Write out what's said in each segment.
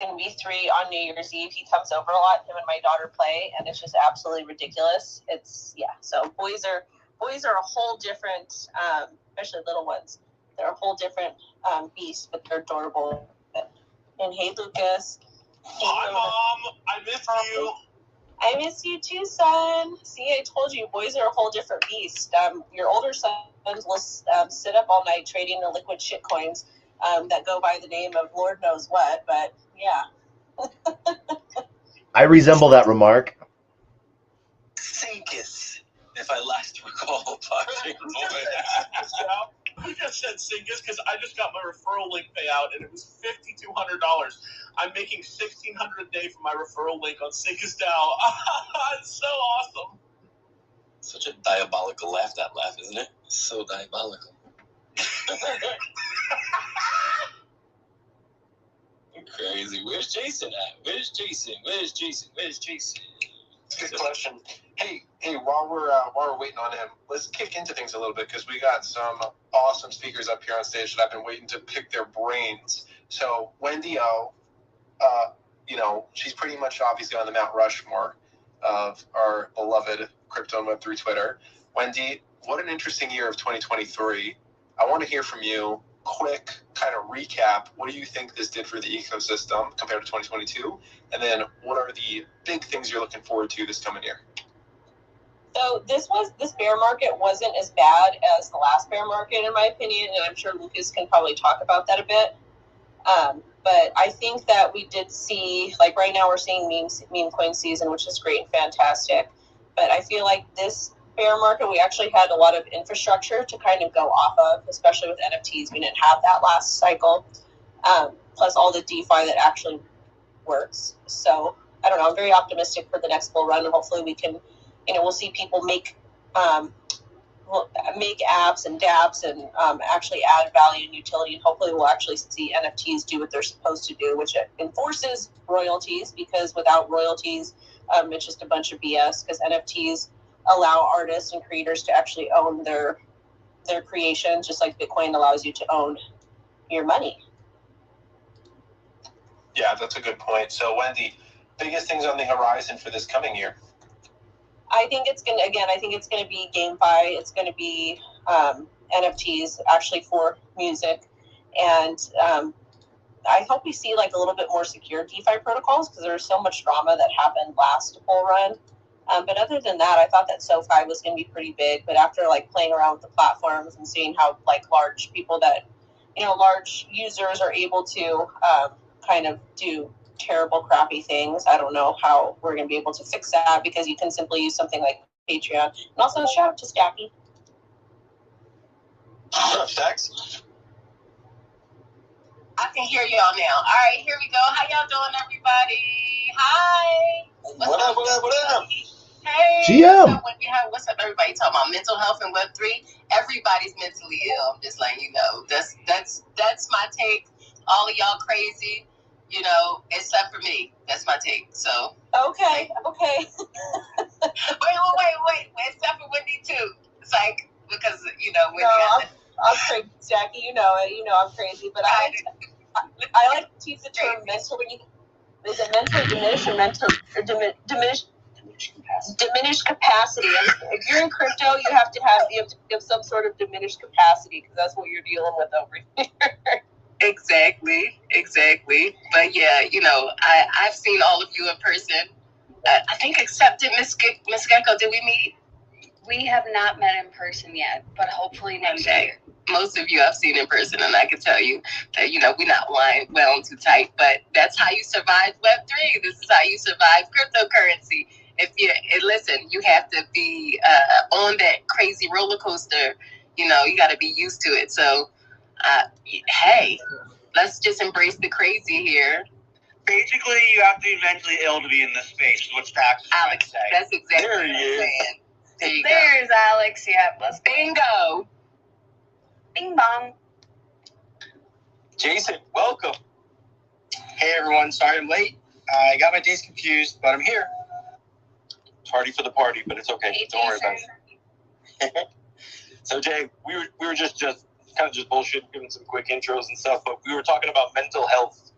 WEB3 on New Year's Eve. He comes over a lot. Him and my daughter play, and it's just absolutely ridiculous. So boys are a whole different, especially little ones. They're a whole different beast, but they're adorable. And hey, Lucas. Hi, Mom. I miss you. I miss you too, son. See, I told you, boys are a whole different beast. Your older sons will sit up all night trading the liquid shit coins that go by the name of Lord knows what, but yeah. I resemble that remark. Sinkus, if I last recall. Who just said Sinkus? Because I just got my referral link payout, and it was $5,200. I'm making $1,600 a day for my referral link on Sinkus now. It's so awesome. Such a diabolical laugh, that laugh, isn't it? So diabolical. Crazy. Where's Jason at? Where's Jason? Good question. Hey, while we're waiting on him, let's kick into things a little bit because we got some awesome speakers up here on stage that I've been waiting to pick their brains. So Wendy O, she's pretty much obviously on the Mount Rushmore of our beloved crypto and Web3 Twitter. Wendy, what an interesting year of 2023. I want to hear from you. Quick kind of recap. What do you think this did for the ecosystem compared to 2022? And then what are the big things you're looking forward to this coming year? So this bear market wasn't as bad as the last bear market, in my opinion, and I'm sure Lucas can probably talk about that a bit. But I think that we did see, like right now we're seeing meme coin season, which is great and fantastic. But I feel like this bear market, we actually had a lot of infrastructure to kind of go off of, especially with NFTs. We didn't have that last cycle, plus all the DeFi that actually works. So I don't know, I'm very optimistic for the next bull run, and hopefully we can, we'll see people make apps and dApps and actually add value and utility, and hopefully we'll actually see NFTs do what they're supposed to do, which enforces royalties, because without royalties, it's just a bunch of BS, because NFTs allow artists and creators to actually own their creations, just like Bitcoin allows you to own your money. Yeah, that's a good point. So Wendy, biggest things on the horizon for this coming year? I think it's going to be GameFi. It's going to be NFTs actually for music. And I hope we see like a little bit more secure DeFi protocols, because there was so much drama that happened last bull run. But other than that, I thought that SoFi was going to be pretty big. But after like playing around with the platforms and seeing how like large people that, large users are able to kind of do terrible, crappy things, I don't know how we're going to be able to fix that, because you can simply use something like Patreon. And also shout out to Stacky. Stacks? I can hear y'all now. All right, here we go. How y'all doing, everybody? Hi. What up? Hey. GM. What's up, everybody? Talking about mental health and Web3. Everybody's mentally ill. I'm just letting you know. That's my take. All of y'all crazy, except for me. That's my take. So. Okay. wait. Except for Wendy too. It's like, because Wendy. No, I'm crazy, Jackie. You know it. I'm crazy, but I like to use the term mental. Is it mentally diminished or diminished capacity? And if you're in crypto, you have to have some sort of diminished capacity, because that's what you're dealing with over here. Exactly. But yeah, I've seen all of you in person. I think except Miss Gecko, did we meet? We have not met in person yet, but hopefully next year. Most of you I've seen in person, and I can tell you that, we're not wound too tight, but that's how you survive Web3. This is how you survive cryptocurrency. Listen, you have to be on that crazy roller coaster. You got to be used to it. So, hey, let's just embrace the crazy here. Basically, you have to be mentally ill to be in this space, which Tax Alex, say. that's exactly what I'm saying. There's Alex. Yeah, let's bingo. Bing bong. Jason, welcome. Hey everyone, sorry I'm late. I got my days confused, but I'm here. Tardy for the party, but it's okay. Hey, Don't worry about it. So Jay, we were just kind of bullshitting, giving some quick intros and stuff, but we were talking about mental health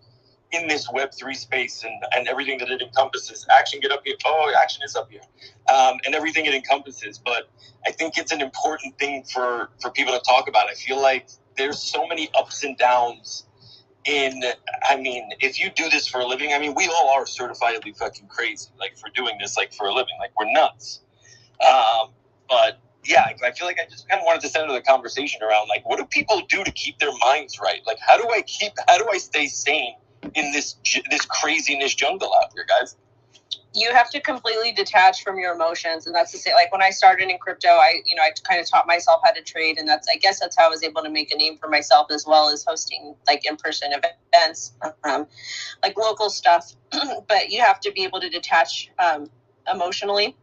in this Web3 space and everything that it encompasses. Action, get up here. Oh, Action is up here. And everything it encompasses. But I think it's an important thing for people to talk about. I feel like there's so many ups and downs if you do this for a living, we all are certifiably fucking crazy, like, for doing this, like, for a living. Like, we're nuts. But yeah, I feel like I just kind of wanted to center the conversation around, like, what do people do to keep their minds right? Like, how do I stay sane in this craziness jungle out here, guys? You have to completely detach from your emotions. And that's to say, like, when I started in crypto, I kind of taught myself how to trade. And I guess that's how I was able to make a name for myself, as well as hosting, like, in-person events, like local stuff. But you have to be able to detach emotionally,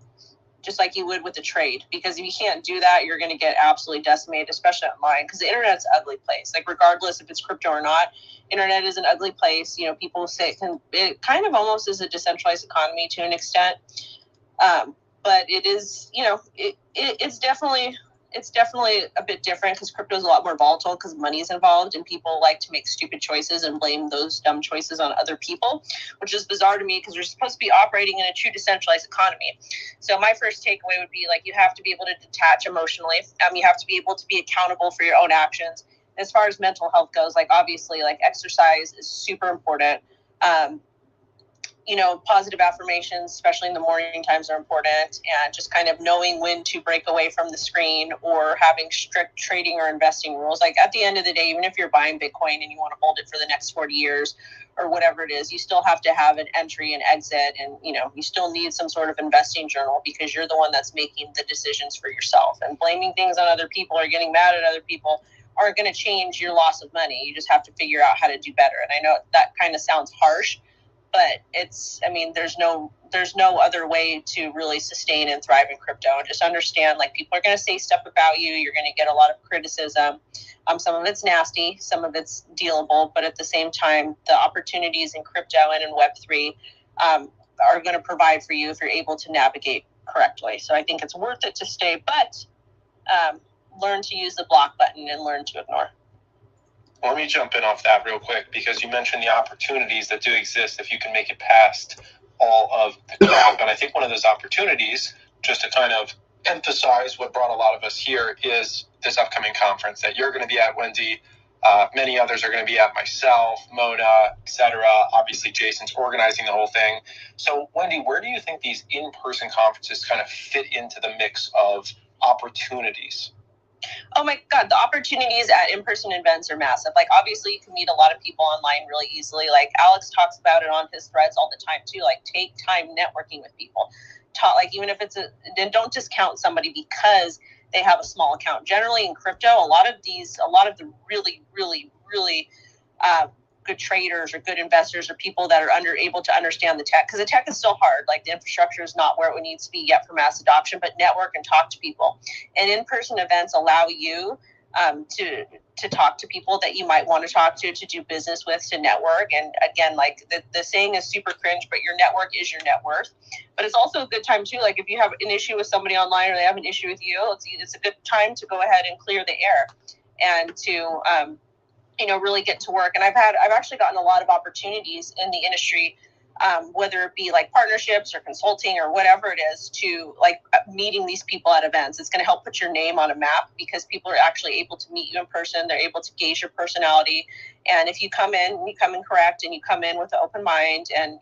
just like you would with a trade, because if you can't do that, you're going to get absolutely decimated, especially online, because the internet's an ugly place. Like, regardless if it's crypto or not, internet is an ugly place. People say it kind of almost is a decentralized economy to an extent, but it is, it's definitely a bit different, because crypto is a lot more volatile because money is involved, and people like to make stupid choices and blame those dumb choices on other people, which is bizarre to me, because we're supposed to be operating in a true decentralized economy. So my first takeaway would be, like, you have to be able to detach emotionally. You have to be able to be accountable for your own actions. As far as mental health goes, like, obviously, like, exercise is super important. Positive affirmations, especially in the morning times, are important, and just kind of knowing when to break away from the screen, or having strict trading or investing rules. Like, at the end of the day, even if you're buying Bitcoin and you want to hold it for the next 40 years or whatever it is, you still have to have an entry and exit, and, you still need some sort of investing journal, because you're the one that's making the decisions for yourself. And blaming things on other people or getting mad at other people aren't going to change your loss of money. You just have to figure out how to do better. And I know that kind of sounds harsh, but there's no other way to really sustain and thrive in crypto. And just understand, like, people are going to say stuff about you. You're going to get a lot of criticism. Some of it's nasty, some of it's dealable, but at the same time, the opportunities in crypto and in Web3 are going to provide for you if you're able to navigate correctly. So I think it's worth it to stay, but learn to use the block button and learn to ignore. Well, let me jump in off that real quick, because you mentioned the opportunities that do exist if you can make it past all of the crap. And I think one of those opportunities, just to kind of emphasize what brought a lot of us here, is this upcoming conference that you're going to be at, Wendy. Many others are going to be at, myself, Mona, etc. Obviously, Jason's organizing the whole thing. So, Wendy, where do you think these in-person conferences kind of fit into the mix of opportunities? Oh my God, the opportunities at in-person events are massive. Like, obviously, you can meet a lot of people online really easily. Like, Alex talks about it on his threads all the time too. Like, take time networking with people. Even if then don't discount somebody because they have a small account. Generally, in crypto, a lot of the really, really, really good traders or good investors or people that are able to understand the tech, because the tech is still hard. Like, the infrastructure is not where it needs to be yet for mass adoption, but network and talk to people. And in-person events allow you to talk to people that you might want to talk to do business with, to network. And again, like, the saying is super cringe, but your network is your net worth. But it's also a good time too. Like, if you have an issue with somebody online, or they have an issue with you, it's a good time to go ahead and clear the air and to really get to work. And I've actually gotten a lot of opportunities in the industry, whether it be like partnerships or consulting or whatever it is, to like meeting these people at events. It's going to help put your name on a map, because people are actually able to meet you in person. They're able to gauge your personality. And if you come in correct, and you come in with an open mind, and,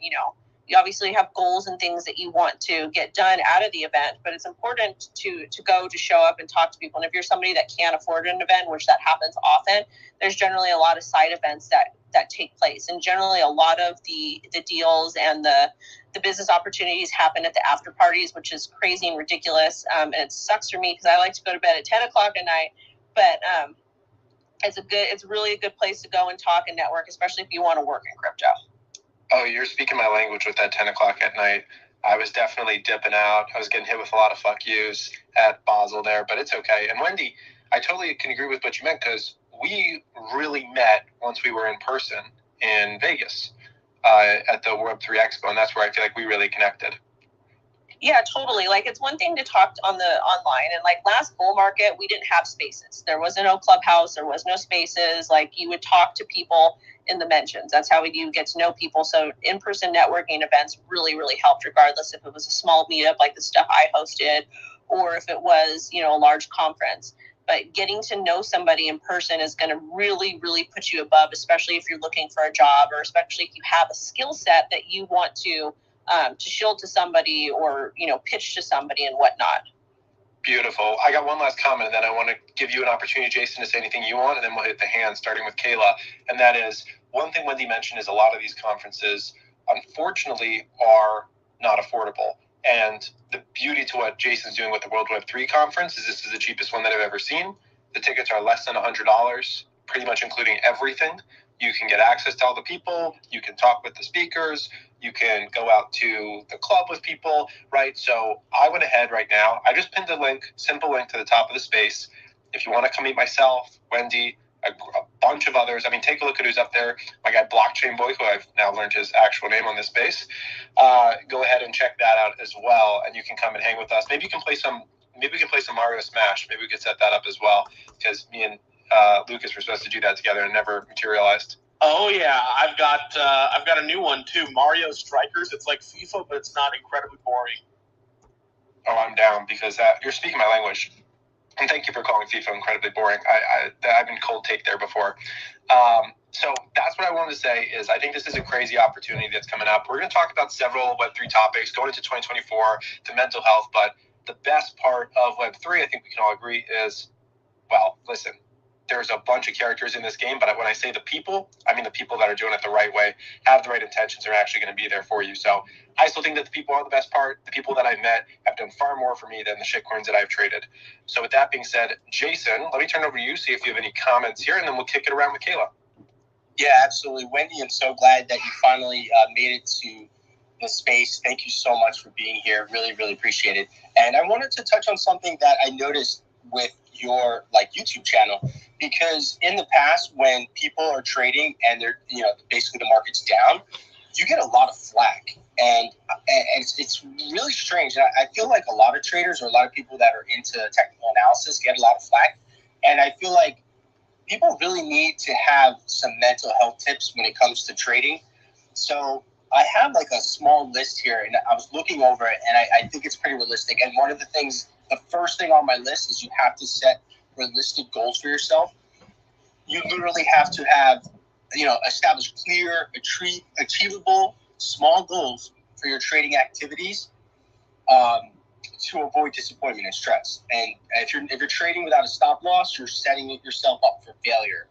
you obviously have goals and things that you want to get done out of the event, but it's important to show up and talk to people. And if you're somebody that can't afford an event, which that happens often, there's generally a lot of side events that take place. And generally a lot of the deals and the business opportunities happen at the after parties, which is crazy and ridiculous. And it sucks for me, because I like to go to bed at 10 o'clock at night, but it's really a good place to go and talk and network, especially if you want to work in crypto. Oh, you're speaking my language with that 10 o'clock at night. I was definitely dipping out. I was getting hit with a lot of fuck yous at Basel there, but it's okay. And Wendy, I totally can agree with what you meant, because we really met once we were in person in Vegas at the Web3 Expo, and that's where I feel like we really connected. Yeah, totally. Like, it's one thing to talk on the online, and like last bull market, we didn't have spaces. There was no clubhouse. There was no spaces. Like, you would talk to people in the mentions. That's how you get to know people. So in-person networking events really, really helped, regardless if it was a small meetup like the stuff I hosted, or if it was, you know, a large conference. But getting to know somebody in person is going to really, really put you above, especially if you're looking for a job, or especially if you have a skill set that you want to shield to somebody, or, you know, pitch to somebody and whatnot. Beautiful. I got one last comment, and then I want to give you an opportunity, Jason, to say anything you want, and then we'll hit the hand, starting with Kayla. And that is, one thing Wendy mentioned is a lot of these conferences, unfortunately, are not affordable. And the beauty to what Jason's doing with the World Web3 conference is this is the cheapest one that I've ever seen. The tickets are less than $100, pretty much including everything. You can get access to all the people. You can talk with the speakers. You can go out to the club with people, right? So I went ahead right now. I just pinned a link, simple link to the top of the space. If you want to come meet myself, Wendy, a bunch of others. I mean, take a look at who's up there. My guy Blockchain Boy, who I've now learned his actual name on this space. Go ahead and check that out as well, and you can come and hang with us. Maybe we can play some Mario Smash. Maybe we could set that up as well, because me and Lucas were supposed to do that together and never materialized. Oh yeah, I've got a new one too, Mario Strikers. It's like FIFA, but it's not incredibly boring. Oh, I'm down, because you're speaking my language. And thank you for calling FIFA incredibly boring. I've been cold take there before. So that's what I wanted to say is I think this is a crazy opportunity that's coming up. We're going to talk about several Web3 topics going into 2024 to mental health. But the best part of Web3, I think we can all agree, is, well, listen, there's a bunch of characters in this game, but when I say the people, I mean the people that are doing it the right way, have the right intentions, are actually going to be there for you. So I still think that the people are the best part. The people that I've met have done far more for me than the shitcoins that I've traded. So with that being said, Jason, let me turn it over to you, see if you have any comments here, and then we'll kick it around with Kayla. Yeah, absolutely. Wendy, I'm so glad that you finally made it to the space. Thank you so much for being here. Really, really appreciate it. And I wanted to touch on something that I noticed with your YouTube channel, because in the past when people are trading and they're, basically the market's down, you get a lot of flack, and it's really strange. And I feel like a lot of traders, or a lot of people that are into technical analysis, get a lot of flack, and I feel like people really need to have some mental health tips when it comes to trading. So I have a small list here, and I was looking over it, and I think it's pretty realistic. And one of the things, the first thing on my list is you have to set realistic goals for yourself. You literally have to have, establish clear, achievable, small goals for your trading activities to avoid disappointment and stress. And if you're trading without a stop loss, you're setting yourself up for failure.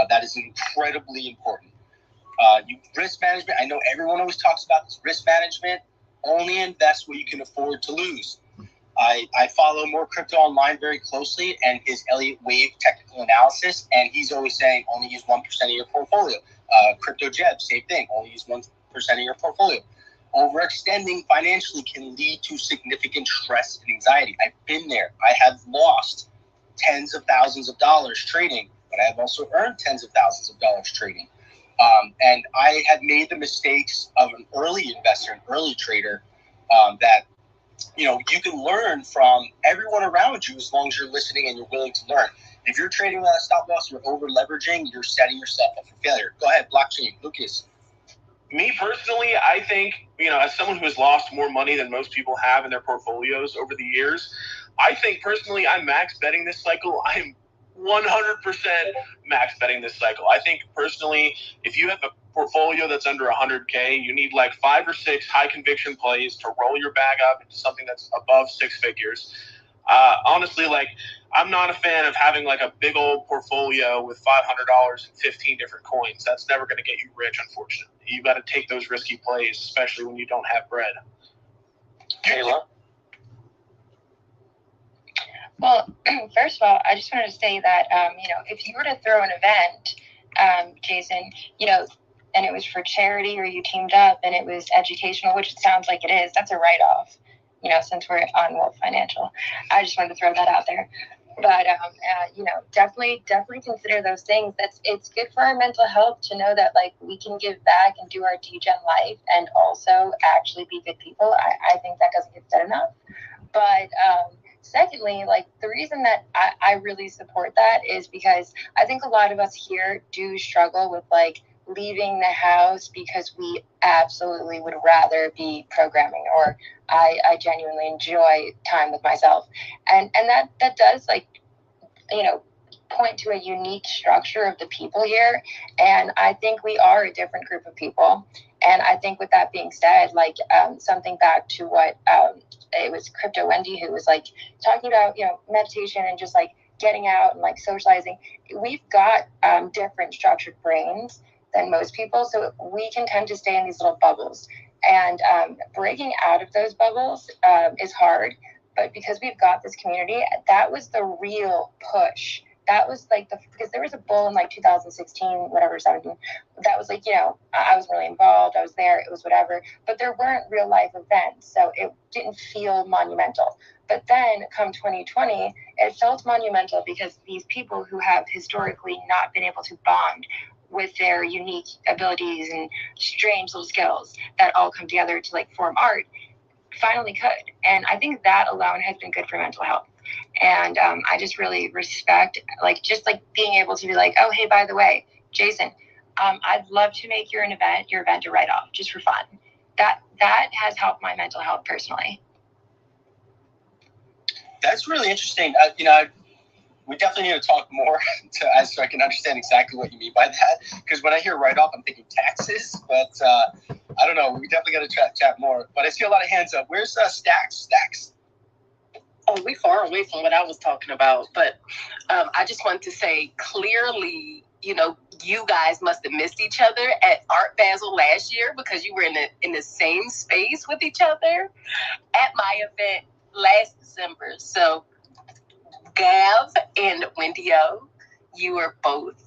That is incredibly important. Risk management. I know everyone always talks about this. Risk management. Only invest what you can afford to lose. I follow More Crypto Online very closely, and his Elliott Wave technical analysis, and he's always saying only use 1% of your portfolio. Crypto Jeb, same thing, only use 1% of your portfolio. Overextending financially can lead to significant stress and anxiety. I've been there. I have lost tens of thousands of dollars trading, but I have also earned tens of thousands of dollars trading. And I had made the mistakes of an early investor, an early trader, that you can learn from everyone around you as long as you're listening and you're willing to learn. If you're trading without a stop loss, you're over leveraging, you're setting yourself up for failure. Go ahead, Blockchain, Lucas. Me personally, I think, as someone who has lost more money than most people have in their portfolios over the years, I think personally I'm max betting this cycle. I'm 100% max betting this cycle. I think personally, if you have a portfolio that's under 100K, you need 5 or 6 high conviction plays to roll your bag up into something that's above 6 figures. Honestly, I'm not a fan of having a big old portfolio with $500 and 15 different coins. That's never going to get you rich, unfortunately. You got to take those risky plays, especially when you don't have bread. Kayla? Well, first of all, I just wanted to say that, if you were to throw an event, Jason, and it was for charity, or you teamed up and it was educational, which it sounds like it is, that's a write-off, since we're on Wolf Financial. I just wanted to throw that out there. But definitely consider those things. It's good for our mental health to know that like we can give back and do our DGen life and also actually be good people. I think that doesn't get said enough. But secondly, like the reason that I really support that is because I think a lot of us here do struggle with like leaving the house because we absolutely would rather be programming, or I genuinely enjoy time with myself. And that does like, point to a unique structure of the people here. And I think we are a different group of people. And I think with that being said, like something back to what it was Crypto Wendy who was like talking about, meditation and just like getting out and like socializing. We've got different structured brains than most people. So we can tend to stay in these little bubbles. And breaking out of those bubbles is hard. But because we've got this community, that was the real push. That was like because there was a bull in like 2016, whatever, 17. That was like, I was really involved. I was there. It was whatever. But there weren't real life events. So it didn't feel monumental. But then come 2020, it felt monumental because these people who have historically not been able to bond with their unique abilities and strange little skills that all come together to like form art finally could. And I think that alone has been good for mental health. And I just really respect just being able to be like, oh, hey, by the way, Jason, I'd love to make your event a write-off just for fun. That has helped my mental health personally. That's really interesting. We definitely need to talk more so I can understand exactly what you mean by that. Because when I hear write-off, I'm thinking taxes. But I don't know. We definitely got to chat more. But I see a lot of hands up. Where's Stacks? Oh, we far away from what I was talking about. But I just want to say clearly, you guys must have missed each other at Art Basel last year because you were in the same space with each other at my event last December. So Gav and Wendy O, you were both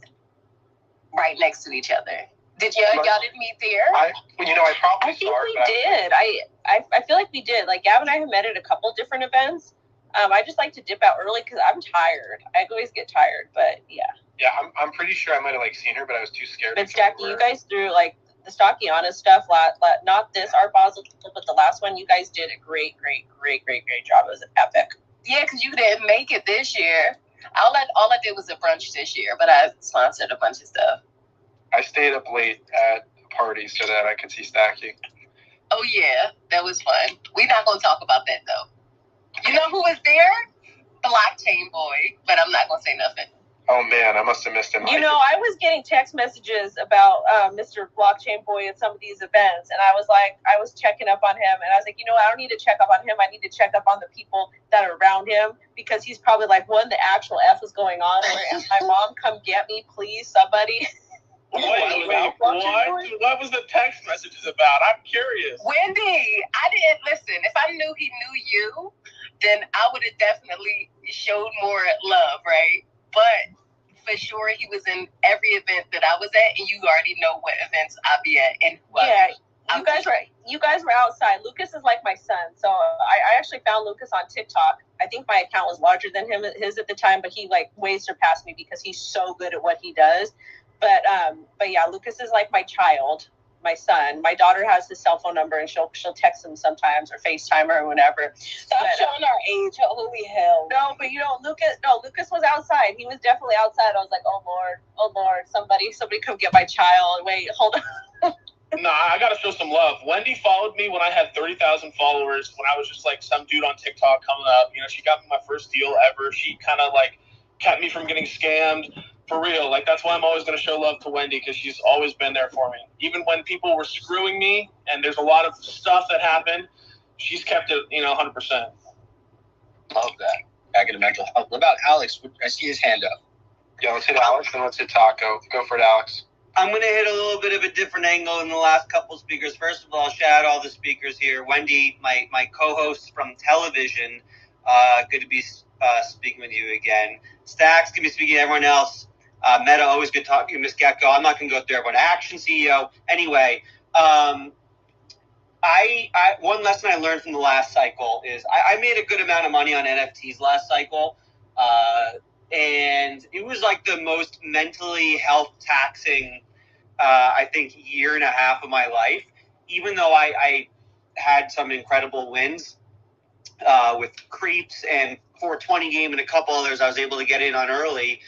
right next to each other. Did y'all didn't meet there? I probably think we did. I feel like we did. Like Gav and I have met at a couple different events. I just like to dip out early because I'm tired. I always get tired, but yeah. Yeah, I'm pretty sure I might have seen her, but I was too scared. But Jackie, you guys threw the Stockiana stuff. Not this Art Basel, but the last one. You guys did a great job. It was epic. Yeah, because you didn't make it this year. All I did was a brunch this year, but I sponsored a bunch of stuff. I stayed up late at parties so that I could see Stacky. Oh yeah, that was fun. We're not gonna talk about that though. You know who was there? Blockchain Boy, but I'm not gonna say nothing. Oh man, I must have missed him. I was getting text messages about Mr. Blockchain Boy at some of these events, and I was checking up on him, and I was like, I don't need to check up on him. I need to check up on the people that are around him because he's probably like, what the actual F is going on? Or, my mom, come get me, please, somebody. What was the text messages about? I'm curious. Wendy, I didn't listen. If I knew he knew you, then I would have definitely showed more love, right? But for sure, he was in every event that I was at, and you already know what events I'll be at. And you guys were outside. Lucas is like my son, so I actually found Lucas on TikTok. I think my account was larger than his at the time, but he way surpassed me because he's so good at what he does. But yeah, Lucas is like my child, my son. My daughter has his cell phone number, and she'll text him sometimes or FaceTime or whatever. Stop showing our age. Holy hell! No, but Lucas was outside. He was definitely outside. I was like, oh Lord, somebody come get my child. Wait, hold on. No, I gotta show some love. Wendy followed me when I had 30,000 followers. When I was just some dude on TikTok coming up. She got me my first deal ever. She kind of kept me from getting scammed. For real, that's why I'm always going to show love to Wendy, because she's always been there for me. Even when people were screwing me, and there's a lot of stuff that happened, she's kept it, 100%. Love that. Back into mental health. What about Alex? I see his hand up. Yeah, let's hit Alex, then let's hit Taco. Go for it, Alex. I'm going to hit a little bit of a different angle than the last couple speakers. First of all, shout out all the speakers here. Wendy, my co-host from television, good to be speaking with you again. Stacks, good to be speaking to everyone else. Meta, always good talking to you. Miss Gecko, I'm not going to go through everyone. Action CEO. Anyway, I one lesson I learned from the last cycle is I made a good amount of money on NFTs last cycle. And it was like the most mentally health taxing, I think, year and a half of my life. Even though I had some incredible wins with Creeps and 420 game and a couple others I was able to get in on early,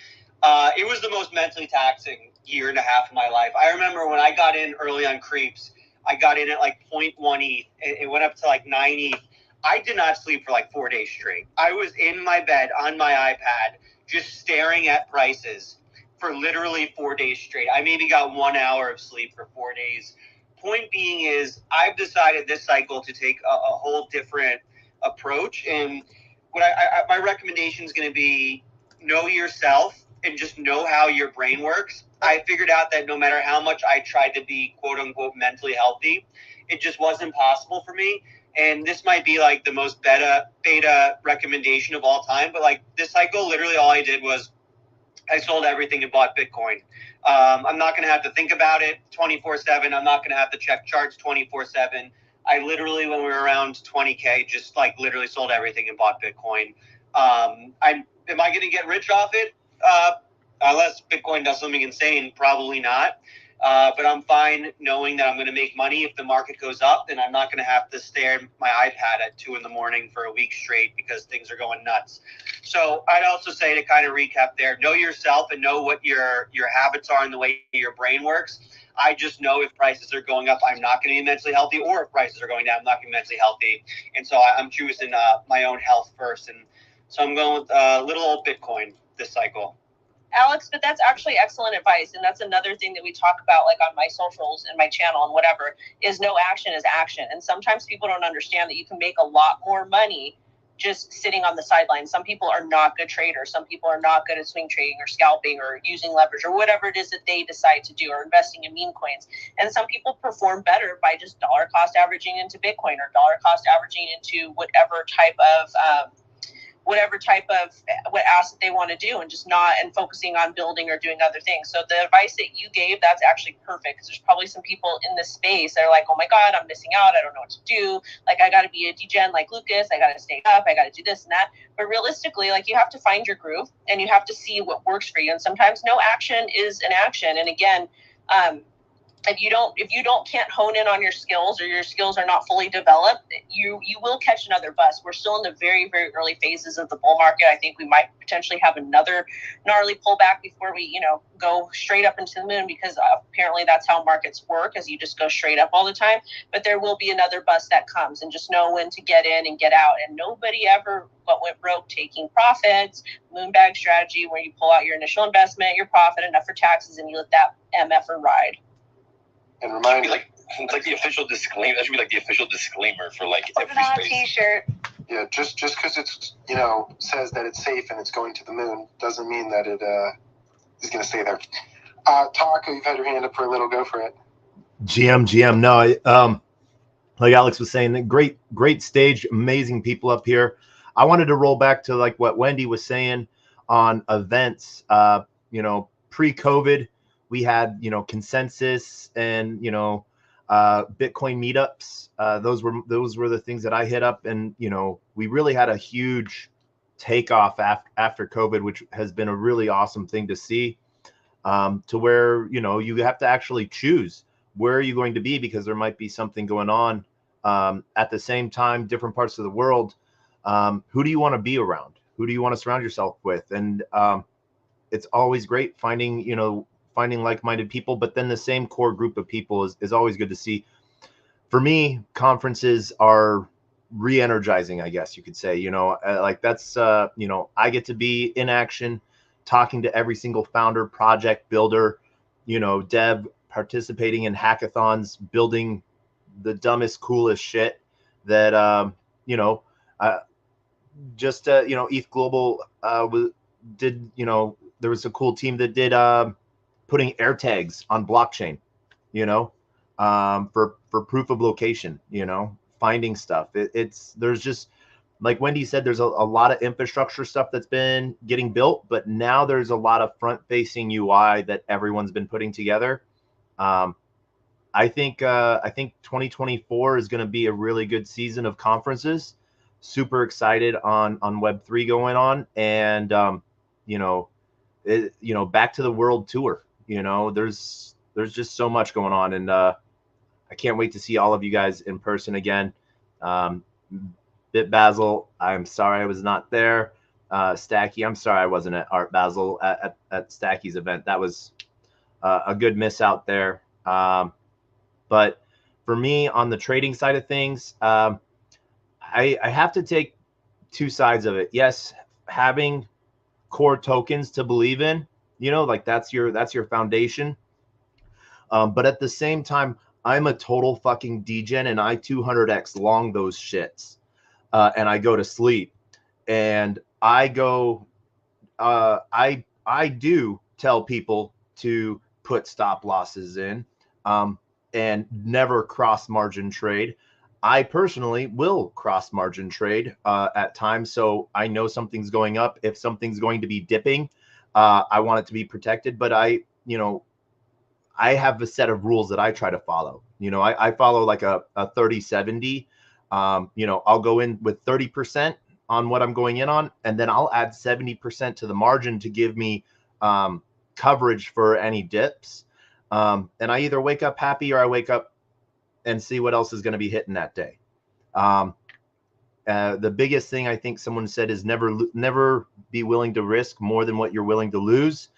it was the most mentally taxing year and a half of my life. I remember when I got in early on Creeps, I got in at like 0.1 ETH. It went up to like 9 ETH. I did not sleep for like 4 days straight. I was in my bed on my iPad just staring at prices for literally 4 days straight. I maybe got 1 hour of sleep for 4 days. Point being is I've decided this cycle to take a whole different approach. And what my recommendation is going to be know yourself and just know how your brain works. I figured out that no matter how much I tried to be quote unquote mentally healthy, it just wasn't possible for me. And this might be like the most beta recommendation of all time, but like this cycle, literally all I did was I sold everything and bought Bitcoin. I'm not going to have to think about it 24/7. I'm not going to have to check charts 24/7. I literally, when we were around 20K, just like literally sold everything and bought Bitcoin. Am I going to get rich off it? Unless Bitcoin does something insane, probably not. But I'm fine knowing that I'm going to make money if the market goes up, and I'm not going to have to stare at my iPad at 2 a.m. for a week straight because things are going nuts. So I'd also say, to kind of recap there, know yourself and know what your habits are and the way your brain works. I just know if prices are going up, I'm not going to be mentally healthy, or if prices are going down, I'm not going to be mentally healthy. And so I'm choosing my own health first. And so I'm going with little old Bitcoin this cycle. Alex, but that's actually excellent advice. And that's another thing that we talk about, like on my socials and my channel and whatever, is no action is action. And sometimes people don't understand that you can make a lot more money just sitting on the sidelines. Some people are not good traders. Some people are not good at swing trading or scalping or using leverage or whatever it is that they decide to do, or investing in meme coins. And some people perform better by just dollar cost averaging into Bitcoin or dollar cost averaging into whatever type of what asset they want to do, and just not and focusing on building or doing other things. So the advice that you gave, that's actually perfect, because there's probably some people in this space that are like, oh my God, I'm missing out. I don't know what to do. Like, I got to be a degen like Lucas. I got to stay up. I got to do this and that. But realistically, like, you have to find your groove and you have to see what works for you. And sometimes no action is an action. And again, if you can't hone in on your skills, or your skills are not fully developed, you will catch another bust. We're still in the very, very early phases of the bull market. I think we might potentially have another gnarly pullback before we, go straight up into the moon, because apparently that's how markets work, as you just go straight up all the time. But there will be another bust that comes, and just know when to get in and get out. And nobody ever went broke taking profits. Moonbag strategy, where you pull out your initial investment, your profit, enough for taxes, and you let that MFer ride. And remind me, it's like the official disclaimer. That should be like the official disclaimer for like every space. T-shirt. Yeah, just because it's says that it's safe and it's going to the moon doesn't mean that it is going to stay there. Taco, you've had your hand up for a little. Go for it. GM. No, like Alex was saying, great stage, amazing people up here. I wanted to roll back to like what Wendy was saying on events. Pre-COVID. We had, consensus and, Bitcoin meetups. Those were the things that I hit up. And, we really had a huge takeoff after COVID, which has been a really awesome thing to see, to where, you have to actually choose where are you going to be, because there might be something going on at the same time, different parts of the world. Who do you want to be around? Who do you want to surround yourself with? And it's always great finding like-minded people, but then the same core group of people is always good to see. For me, conferences are re-energizing, I guess you could say. Like that's I get to be in action, talking to every single founder, project builder, dev, participating in hackathons, building the dumbest, coolest shit that ETH Global did. There was a cool team that did putting air tags on blockchain, for proof of location, finding stuff. There's just, like Wendy said, there's a lot of infrastructure stuff that's been getting built, but now there's a lot of front-facing UI that everyone's been putting together. I think 2024 is going to be a really good season of conferences. super excited on Web3 going on, and back to the world tour. There's just so much going on, and I can't wait to see all of you guys in person again. Bit Basil, I'm sorry I was not there. Stacky, I'm sorry I wasn't at Art Basel at Stacky's event. That was a good miss out there. But for me, on the trading side of things, I have to take two sides of it. Yes, having core tokens to believe in, like that's your foundation. But at the same time, I'm a total fucking degen, and I 200x long those shits, and I go to sleep, and I go, I do tell people to put stop losses in, and never cross margin trade. I personally will cross margin trade at times, so I know something's going up. If something's going to be dipping, I want it to be protected. But I have a set of rules that I try to follow. I follow like a 30-70. I'll go in with 30% on what I'm going in on, and then I'll add 70% to the margin to give me coverage for any dips. And I either wake up happy or I wake up and see what else is going to be hitting that day. The biggest thing I think someone said is never be willing to risk more than what you're willing to lose.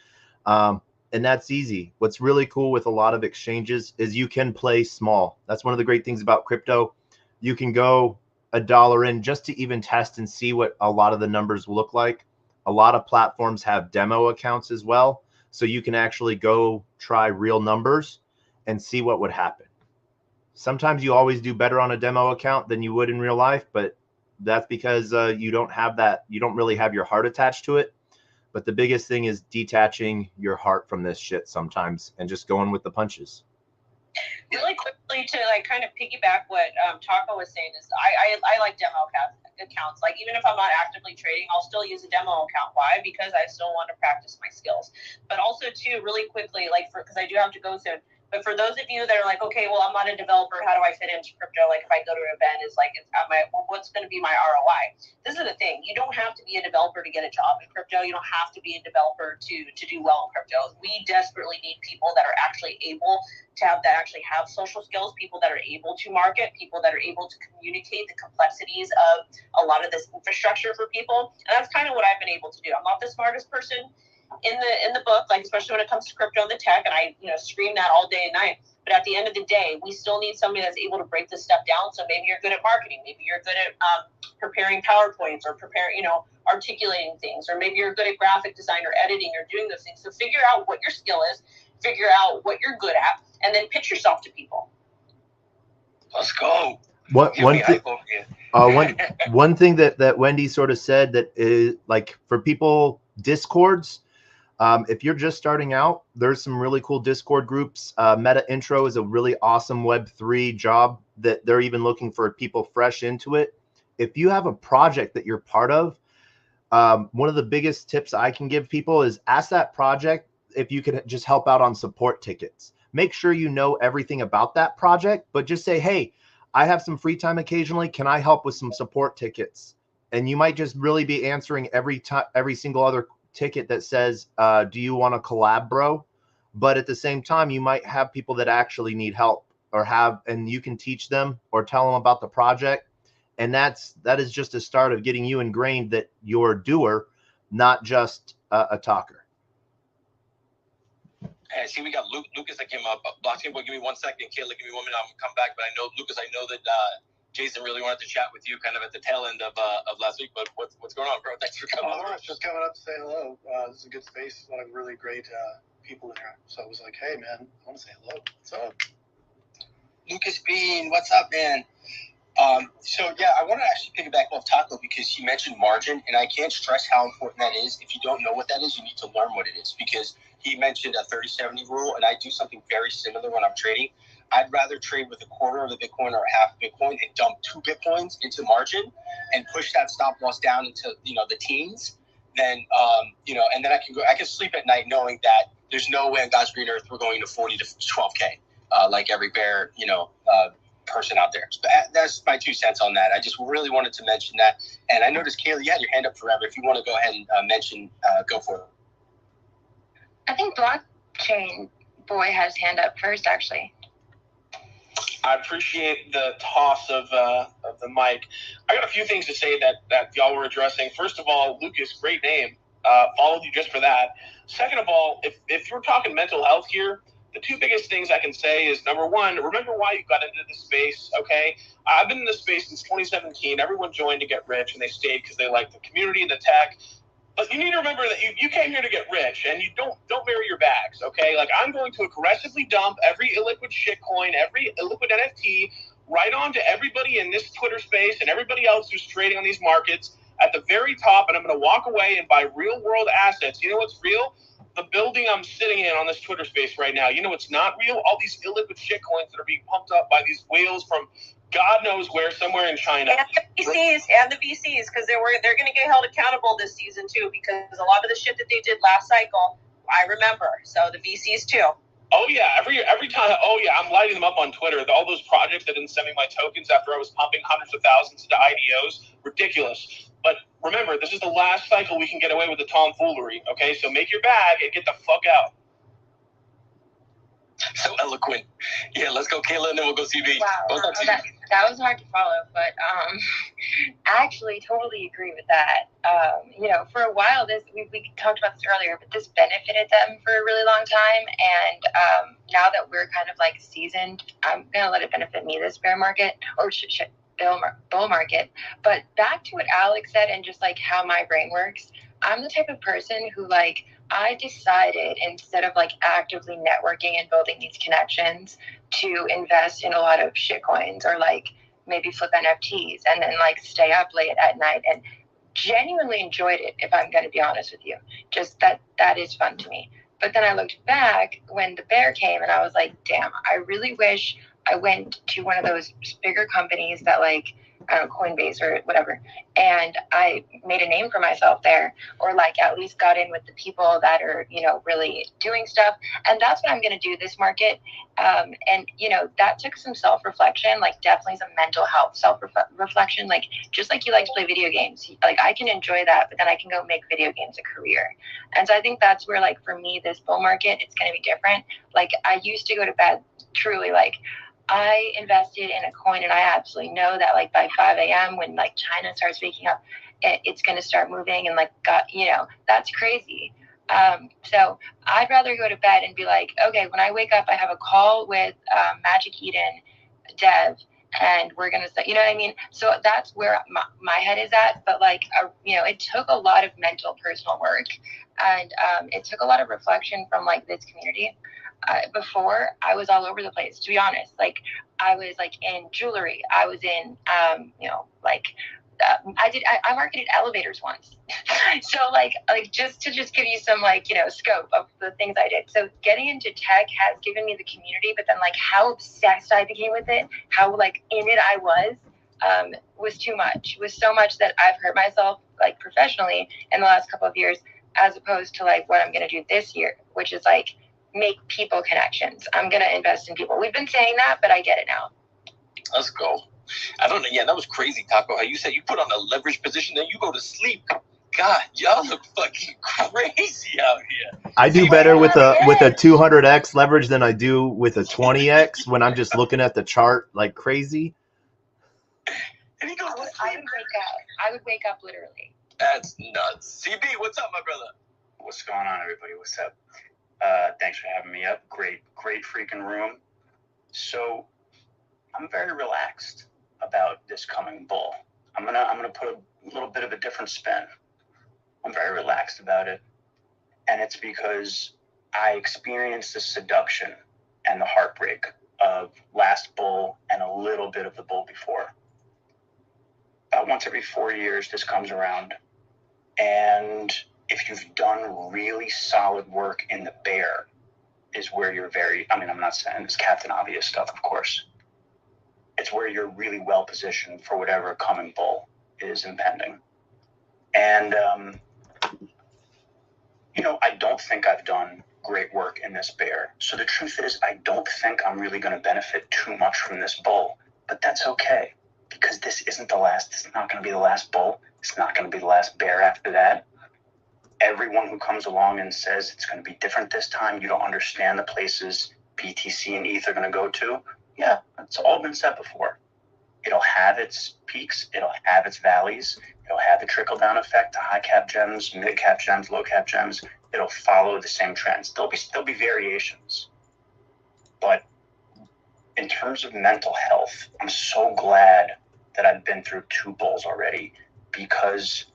And that's easy. What's really cool with a lot of exchanges is you can play small. That's one of the great things about crypto. You can go $1 in just to even test and see what a lot of the numbers look like. A lot of platforms have demo accounts as well. So you can actually go try real numbers and see what would happen. Sometimes you always do better on a demo account than you would in real life, but that's because you don't really have your heart attached to it. But the biggest thing is detaching your heart from this shit sometimes and just going with the punches. Really quickly to kind of piggyback what Taco was saying is I like demo accounts. Like even if I'm not actively trading, I'll still use a demo account. Why? Because I still want to practice my skills. But also too, really quickly, because I do have to go soon. But for those of you that are like, okay, well, I'm not a developer. How do I fit into crypto? Like if I go to an event, what's going to be my ROI? This is the thing. You don't have to be a developer to get a job in crypto. You don't have to be a developer to do well in crypto. We desperately need people that are actually able to have social skills, people that are able to market, people that are able to communicate the complexities of a lot of this infrastructure for people. And that's kind of what I've been able to do. I'm not the smartest person in the book, especially when it comes to crypto and the tech, and I scream that all day and night. But at the end of the day, we still need somebody that's able to break this stuff down. So maybe you're good at marketing, maybe you're good at preparing PowerPoints or articulating things, or maybe you're good at graphic design or editing or doing those things. So figure out what your skill is, figure out what you're good at, and then pitch yourself to people. Let's go. One thing that Wendy sort of said that is for people, Discords. If you're just starting out, there's some really cool Discord groups. Meta Intro is a really awesome Web3 job that they're even looking for people fresh into it. If you have a project that you're part of, one of the biggest tips I can give people is ask that project if you can just help out on support tickets. Make sure you know everything about that project, but just say, hey, I have some free time occasionally. Can I help with some support tickets? And you might just really be answering every single other ticket that says, do you want to collab, bro? But at the same time, you might have people that actually need help and you can teach them or tell them about the project. And that is just a start of getting you ingrained that you're a doer, not just a talker. Hey, I see we got Lucas that came up. Blockchain, give me 1 second. Kayla, give me 1 minute. I'm going to come back. But I know, Lucas, that Jason really wanted to chat with you kind of at the tail end of last week. But what's going on, bro? Thanks for coming over. Just coming up to say hello. This is a good space. A lot of really great people in here. So I was like, hey, man, I want to say hello. What's up? Lucas Bean, what's up, man? So yeah, I want to actually piggyback off Taco because he mentioned margin, and I can't stress how important that is. If you don't know what that is, you need to learn what it is, because he mentioned a 30-70 rule, and I do something very similar when I'm trading. I'd rather trade with a quarter of the Bitcoin or half Bitcoin and dump 2 Bitcoins into margin and push that stop loss down into the teens. Then and then I can sleep at night knowing that there's no way on God's green earth we're going to 40 to 12K like every bear person out there. That's my 2 cents on that. I just really wanted to mention that. And I noticed, Kayla, you had your hand up forever. If you want to go ahead and mention, go for it. I think Blockchain Boy has hand up first, actually. I appreciate the toss of the mic. I got a few things to say that y'all were addressing. First of all, Lucas, great name. Followed you just for that. Second of all, if you're talking mental health here, the 2 biggest things I can say is, number one, remember why you got into this space, okay? I've been in this space since 2017. Everyone joined to get rich, and they stayed because they liked the community and the tech. But you need to remember that you came here to get rich, and you don't bury your bags, okay? Like, I'm going to aggressively dump every illiquid shitcoin, every illiquid NFT right onto everybody in this Twitter space and everybody else who's trading on these markets at the very top, and I'm going to walk away and buy real-world assets. You know what's real? The building I'm sitting in on this Twitter space right now. You know what's not real? All these illiquid shitcoins that are being pumped up by these whales from God knows where, somewhere in China. And the VCs, because they're going to get held accountable this season too, because a lot of the shit that they did last cycle, I remember. So the VCs too. Oh yeah, every time. Oh yeah, I'm lighting them up on Twitter. All those projects that didn't send me my tokens after I was pumping hundreds of thousands into IDOs, ridiculous. But remember, this is the last cycle we can get away with the tomfoolery. Okay, so make your bag and get the fuck out. So eloquent. Yeah, let's go, Kayla, and then we'll go CB. Wow, that was hard to follow, but I actually totally agree with that. For a while, we talked about this earlier, but this benefited them for a really long time, and now that we're kind of like seasoned, I'm gonna let it benefit me this bear market or bull market. But back to what Alex said and just like how my brain works, I'm the type of person who like, I decided instead of like actively networking and building these connections to invest in a lot of shitcoins or like maybe flip NFTs and then like stay up late at night and genuinely enjoyed it, if I'm going to be honest with you. Just that is fun to me. But then I looked back when the bear came and I was like, damn, I really wish I went to one of those bigger companies that like, I don't know, Coinbase or whatever, and I made a name for myself there, or like at least got in with the people that are, really doing stuff. And that's what I'm going to do this market. And, that took some self-reflection, like definitely some mental health self-reflection, like just like you like to play video games, like I can enjoy that, but then I can go make video games a career. And so I think that's where, like, for me, this bull market, it's going to be different. Like I used to go to bed truly like, I invested in a coin and I absolutely know that like by 5 a.m. when like China starts waking up, it's going to start moving and like, that's crazy. So I'd rather go to bed and be like, okay, when I wake up, I have a call with Magic Eden Dev and we're going to say, you know what I mean? So that's where my head is at. But like, it took a lot of mental personal work and it took a lot of reflection from like this community. Before I was all over the place, to be honest. Like I was like in jewelry. I was in, I marketed elevators once. So like just to give you some like, scope of the things I did. So getting into tech has given me the community, but then like how obsessed I became with it, how like in it I was too much. It was so much that I've hurt myself like professionally in the last couple of years, as opposed to like what I'm going to do this year, which is like, make people connections. I'm going to invest in people. We've been saying that, but I get it now. Let's go. I don't know. Yeah, that was crazy, Taco. How you said you put on a leverage position, then you go to sleep. God, y'all look fucking crazy out here. I do better with a 200x leverage than I do with a 20x when I'm just looking at the chart like crazy. And he goes, I would wake up literally. That's nuts. CB, what's up, my brother? What's going on, everybody? What's up? Thanks for having me up. Great freaking room. So I'm very relaxed about this coming bull. I'm gonna put a little bit of a different spin. I'm very relaxed about it. And it's because I experienced the seduction and the heartbreak of last bull and a little bit of the bull before. About once every 4 years, this comes around. And if you've done really solid work in the bear is where you're I'm not saying it's Captain Obvious stuff, of course. It's where you're really well positioned for whatever coming bull is impending. And, I don't think I've done great work in this bear. So the truth is, I don't think I'm really going to benefit too much from this bull. But that's okay, because this isn't the last. This is not going to be the last bull. It's not going to be the last bear after that. Everyone who comes along and says it's going to be different this time, you don't understand the places BTC and ETH are going to go to. Yeah, it's all been said before. It'll have its peaks. It'll have its valleys. It'll have the trickle-down effect to high-cap gems, mid-cap gems, low-cap gems. It'll follow the same trends. There'll be variations. But in terms of mental health, I'm so glad that I've been through 2 bulls already, because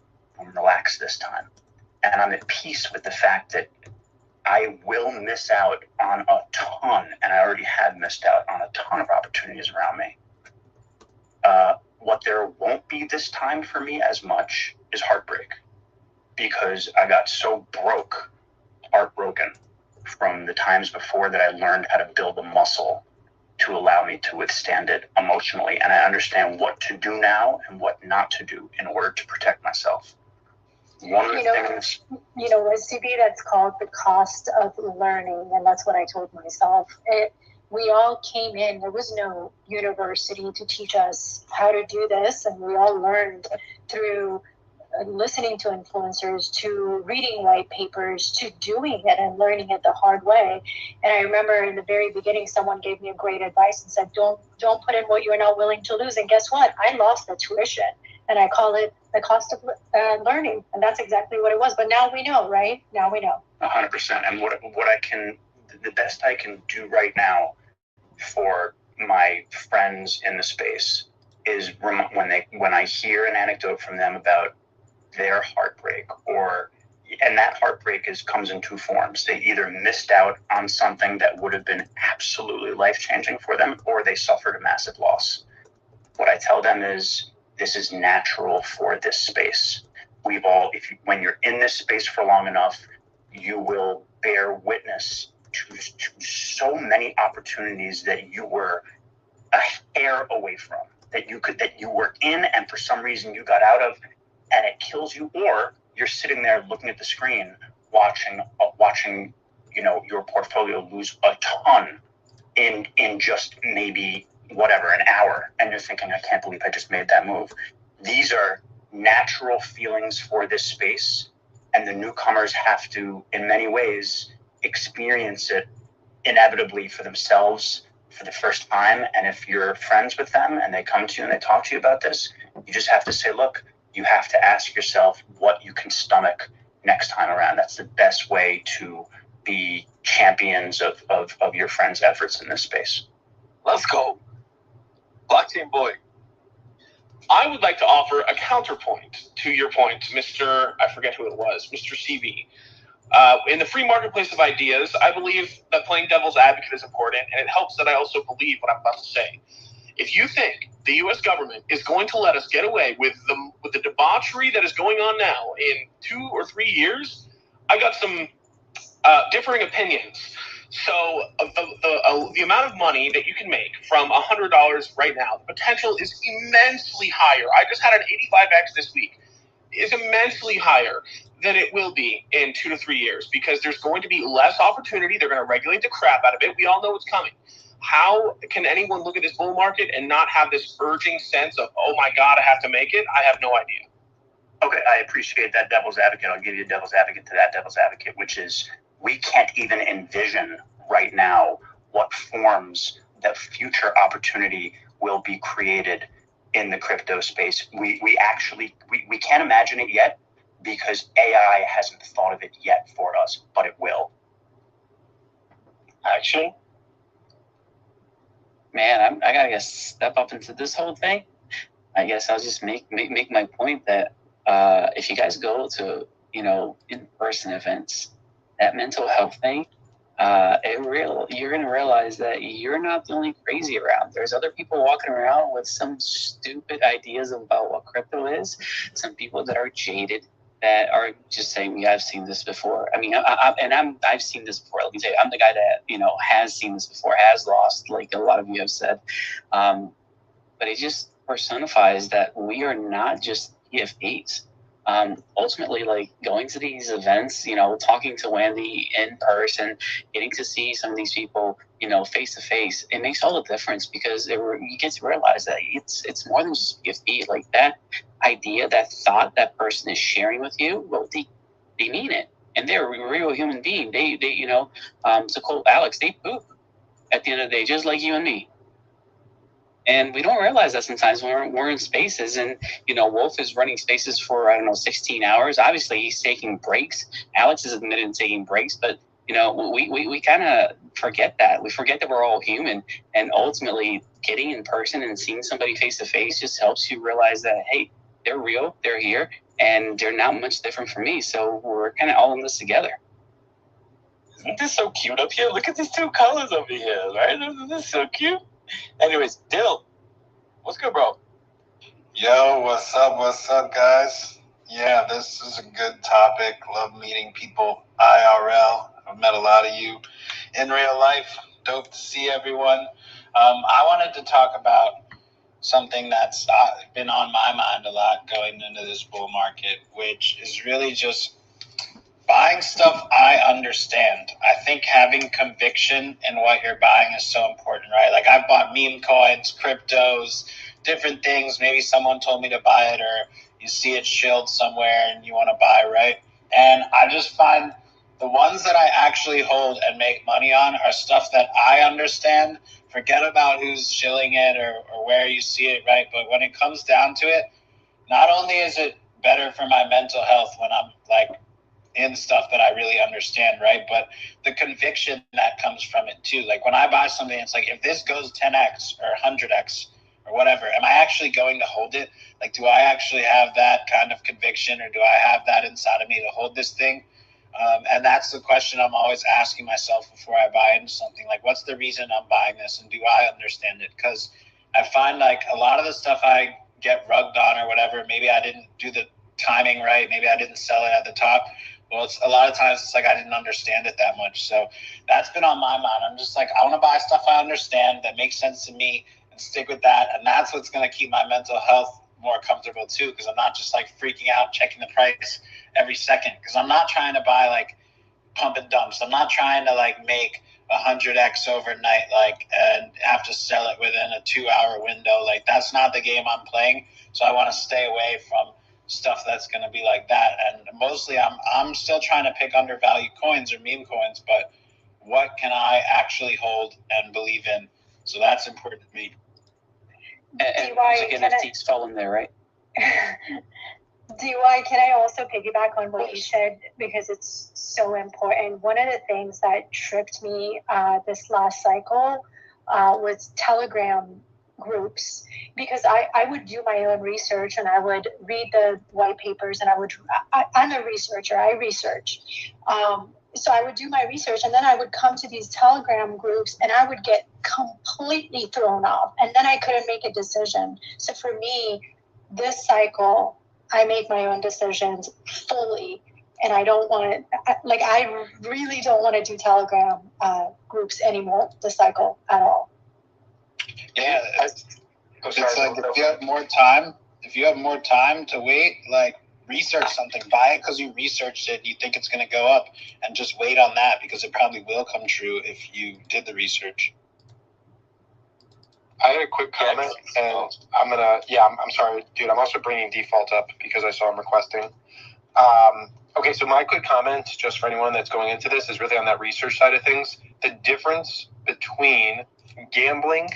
I'm relaxed this time. And I'm at peace with the fact that I will miss out on a ton, and I already have missed out on a ton of opportunities around me. What there won't be this time for me as much is heartbreak, because I got so heartbroken from the times before that I learned how to build a muscle to allow me to withstand it emotionally. And I understand what to do now and what not to do in order to protect myself. One of the things, SCB, that's called the cost of learning. And that's what I told myself. We all came in, there was no university to teach us how to do this. And we all learned through listening to influencers, to reading white papers, to doing it and learning it the hard way. And I remember in the very beginning, someone gave me a great advice and said, don't put in what you're not willing to lose. And guess what? I lost the tuition, and I call it the cost of learning. And that's exactly what it was. But now we know, right? Now we know. 100%. And the best I can do right now for my friends in the space is when I hear an anecdote from them about their heartbreak, and that heartbreak comes in 2 forms. They either missed out on something that would have been absolutely life-changing for them, or they suffered a massive loss. What I tell them is, this is natural for this space. When you're in this space for long enough, you will bear witness to so many opportunities that you were a hair away from, that you were in, and for some reason you got out of, and it kills you, or you're sitting there looking at the screen, watching, your portfolio lose a ton in just maybe an hour, and you're thinking, I can't believe I just made that move. These are natural feelings for this space, and the newcomers have to, in many ways, experience it inevitably for themselves for the first time. And if you're friends with them and they come to you and they talk to you about this, you just have to say, look, you have to ask yourself what you can stomach next time around. That's the best way to be champions of your friends' efforts in this space. Let's go. Blockchain boy. I would like to offer a counterpoint to your point, Mr. I forget who it was, Mr. CV. In the free marketplace of ideas, I believe that playing devil's advocate is important, and it helps that I also believe what I'm about to say. If you think the U.S. government is going to let us get away with the debauchery that is going on now in 2 or 3 years, I got some differing opinions. So the amount of money that you can make from $100 right now, the potential is immensely higher. I just had an 85x this week. Is immensely higher than it will be in 2 to 3 years, because there's going to be less opportunity. They're going to regulate the crap out of it. We all know it's coming. How can anyone look at this bull market and not have this urging sense of, oh my God, I have to make it? I have no idea. Okay, I appreciate that devil's advocate. I'll give you a devil's advocate to that devil's advocate, which is, we can't even envision right now what forms that future opportunity will be created in the crypto space. We can't imagine it yet, because AI hasn't thought of it yet for us, but it will. Action. Man, I gotta step up into this whole thing. I guess I'll just make my point that if you guys go to in-person events, that mental health thing, you're gonna realize that you're not the only crazy around. There's other people walking around with some stupid ideas about what crypto is. Some people that are jaded, that are just saying, yeah, I've seen this before. I mean, I've seen this before. Let me tell you, I'm the guy that has seen this before, has lost, like a lot of you have said. But it just personifies that we are not just PFPs. ultimately, like going to these events, talking to Wendy in person, getting to see some of these people, face to face, it makes all the difference, because you get to realize that it's more than just a feed. Like that idea, that thought that person is sharing with you, well, they mean it, and they're a real human being. They to quote Alex, they poop at the end of the day, just like you and me. And we don't realize that sometimes when we're in spaces, and, Wolf is running spaces for, 16 hours. Obviously, he's taking breaks. Alex is admitted to taking breaks, but, we kind of forget that. We forget that we're all human. And ultimately, getting in person and seeing somebody face to face just helps you realize that, hey, they're real, they're here, and they're not much different from me. So we're kind of all in this together. Isn't this so cute up here? Look at these two colors over here, right? Isn't this so cute? Anyways, Dill, what's good, bro? Yo, what's up, guys? Yeah, this is a good topic. Love meeting people IRL. I've met a lot of you in real life. Dope to see everyone. I wanted to talk about something that's been on my mind a lot going into this bull market, which is really just buying stuff I understand. I think having conviction in what you're buying is so important, right? Like I've bought meme coins, cryptos, different things. Maybe someone told me to buy it, or you see it shilled somewhere and you want to buy, right? And I just find the ones that I actually hold and make money on are stuff that I understand. Forget about who's shilling it or where you see it, right? But when it comes down to it, not only is it better for my mental health when I'm like in stuff that I really understand, right? But the conviction that comes from it too. Like when I buy something, it's like, if this goes 10x or 100x or whatever, am I actually going to hold it? Like, do I actually have that kind of conviction, or do I have that inside of me to hold this thing? And that's the question I'm always asking myself before I buy into something. Like, what's the reason I'm buying this, and do I understand it? Because I find like a lot of the stuff I get rugged on or whatever, maybe I didn't do the timing right, maybe I didn't sell it at the top. Well, it's a lot of times it's like I didn't understand it that much. So that's been on my mind. I'm just like, I want to buy stuff I understand that makes sense to me and stick with that. And that's what's going to keep my mental health more comfortable too, because I'm not just like freaking out, checking the price every second, because I'm not trying to buy like pump and dumps. I'm not trying to like make 100x overnight, like, and have to sell it within a 2-hour window. Like, that's not the game I'm playing. So I want to stay away from stuff that's going to be like that. And mostly I'm still trying to pick undervalued coins or meme coins, but what can I actually hold and believe in? So that's important to me. And music NFTs fall in there, right? DY, can I also piggyback on what you said, because it's so important? One of the things that tripped me this last cycle was Telegram groups, because I would do my own research and I would read the white papers, and I'm a researcher, I research. So I would do my research, and then I would come to these Telegram groups and I would get completely thrown off, and then I couldn't make a decision. So for me, this cycle, I make my own decisions fully, and I don't want to, I really don't want to do Telegram groups anymore this cycle at all. Yeah, it's like if you have more time to wait, like research something, buy it because you researched it, you think it's going to go up, and just wait on that, because it probably will come true if you did the research. I had a quick comment, and I'm sorry, dude. I'm also bringing Default up because I saw him requesting. Okay, so my quick comment, just for anyone that's going into this, is really on that research side of things. The difference between gambling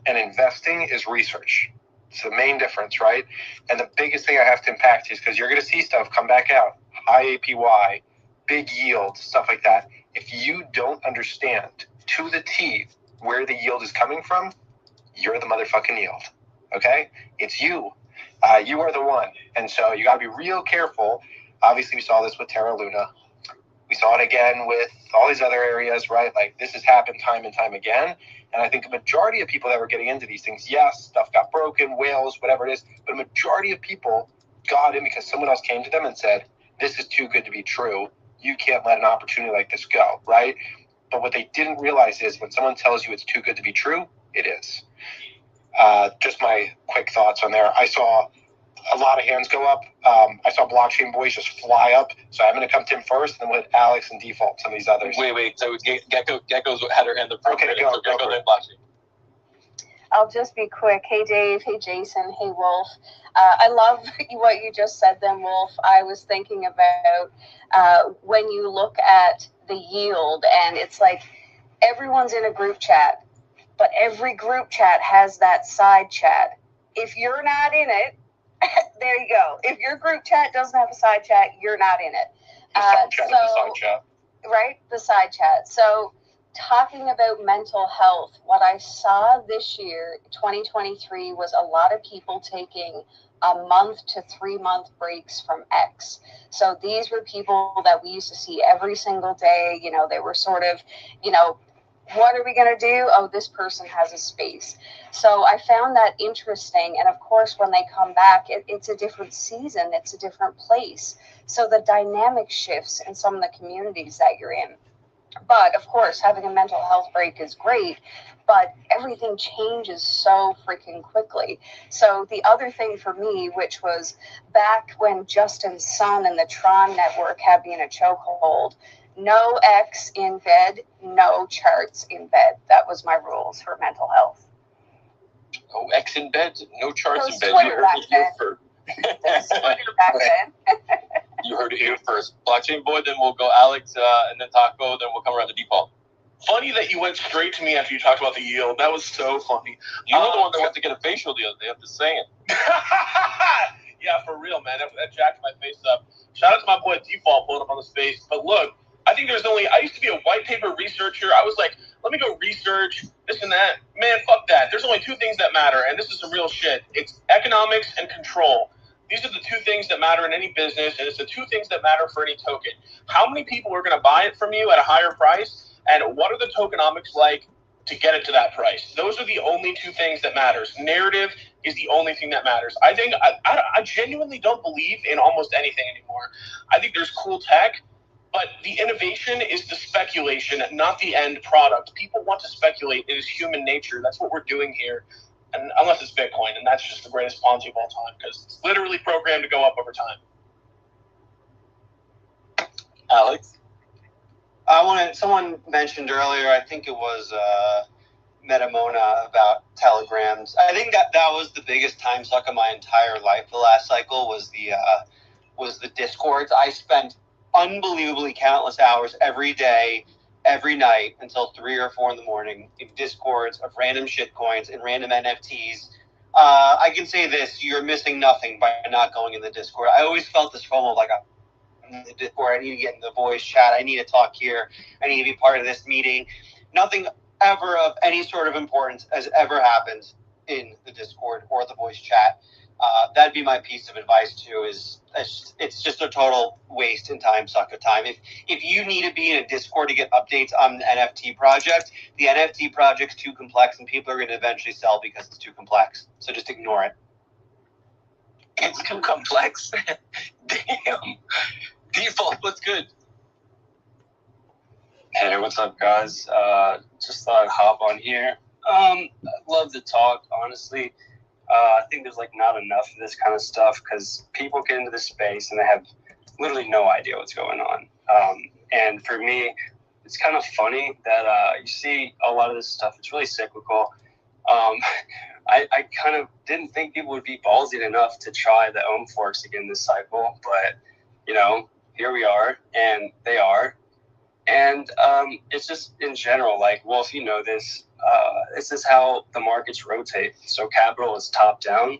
and investing is research. It's the main difference, right? And the biggest thing I have to impact is because you're going to see stuff come back out, high APY, big yield, stuff like that. If you don't understand to the T where the yield is coming from, you're the motherfucking yield, okay? It's you. You are the one. And so you got to be real careful. Obviously, we saw this with Terra Luna. We saw it again with all these other areas, right? Like, this has happened time and time again. And I think a majority of people that were getting into these things, yes, stuff got broken, whales, whatever it is, but a majority of people got in because someone else came to them and said, this is too good to be true. You can't let an opportunity like this go, right? But what they didn't realize is when someone tells you it's too good to be true, it is. Just my quick thoughts on there. I saw a lot of hands go up. I saw Blockchain Boys just fly up, so I'm going to come to him first, and then with Alex and Default, some of these others. Wait. So Gecko's had her hand up. Okay, go. Gecko, then Blockchain. I'll just be quick. Hey, Dave. Hey, Jason. Hey, Wolf. I love what you just said then, Wolf. I was thinking about when you look at the yield, and it's like everyone's in a group chat, but every group chat has that side chat. If you're not in it, there you go. If your group chat doesn't have a side chat, you're not in it. The side chat. Right? The side chat. So talking about mental health, what I saw this year, 2023, was a lot of people taking a month to 3 month breaks from X. So these were people that we used to see every single day. You know, they were sort of, what are we going to do? Oh, this person has a space. So I found that interesting. And of course, when they come back, it's a different season. It's a different place. So the dynamic shifts in some of the communities that you're in. But of course, having a mental health break is great, but everything changes so freaking quickly. So the other thing for me, which was back when Justin Sun and the Tron network had me in a chokehold, no X in bed, no charts in bed. That was my rules for mental health. No X in bed, no charts in bed. You heard it here first. You heard it here first. Blockchain Boy, then we'll go Alex, and then Taco, then we'll come around to Default. Funny that you went straight to me after you talked about the yield. That was so funny. You were the one that went to get a facial the other day. I'm just saying. Yeah, for real, man. That jacked my face up. Shout out to my boy Default pulling up on the space. But look, I think I used to be a white paper researcher. I was like, let me go research this and that. Man, fuck that. There's only two things that matter, and this is some real shit. It's economics and control. These are the two things that matter in any business, and it's the two things that matter for any token. How many people are going to buy it from you at a higher price, and what are the tokenomics like to get it to that price? Those are the only two things that matters. Narrative is the only thing that matters. I think I genuinely don't believe in almost anything anymore. I think there's cool tech, but the innovation is the speculation, not the end product. People want to speculate. It is human nature. That's what we're doing here. And unless it's Bitcoin, and that's just the greatest Ponzi of all time, because it's literally programmed to go up over time. Alex? Someone mentioned earlier, I think it was Metamona, about telegrams. I think that was the biggest time suck of my entire life. The last cycle was the Discords. I spent unbelievably countless hours every day, every night until 3 or 4 in the morning in Discords of random shitcoins and random NFTs. I can say this: you're missing nothing by not going in the Discord. I always felt this FOMO, like I'm in the Discord. I need to get in the voice chat. I need to talk here. I need to be part of this meeting. Nothing ever of any sort of importance has ever happened in the Discord or the voice chat. That'd be my piece of advice too. It's just a total waste and time suck of time. If you need to be in a Discord to get updates on the NFT project project's too complex, and people are going to eventually sell because it's too complex. So just ignore it. It's too complex. Damn. Default, what's good? Hey, what's up, guys? Just thought I'd hop on here. I'd love to talk, honestly. I think there's not enough of this kind of stuff because people get into this space and they have literally no idea what's going on. And for me, it's kind of funny that you see a lot of this stuff. It's really cyclical. I kind of didn't think people would be ballsy enough to try the ohm forks again this cycle, but here we are, and they are. And it's just in general, Wolf, you know this. This is how the markets rotate. So capital is top down.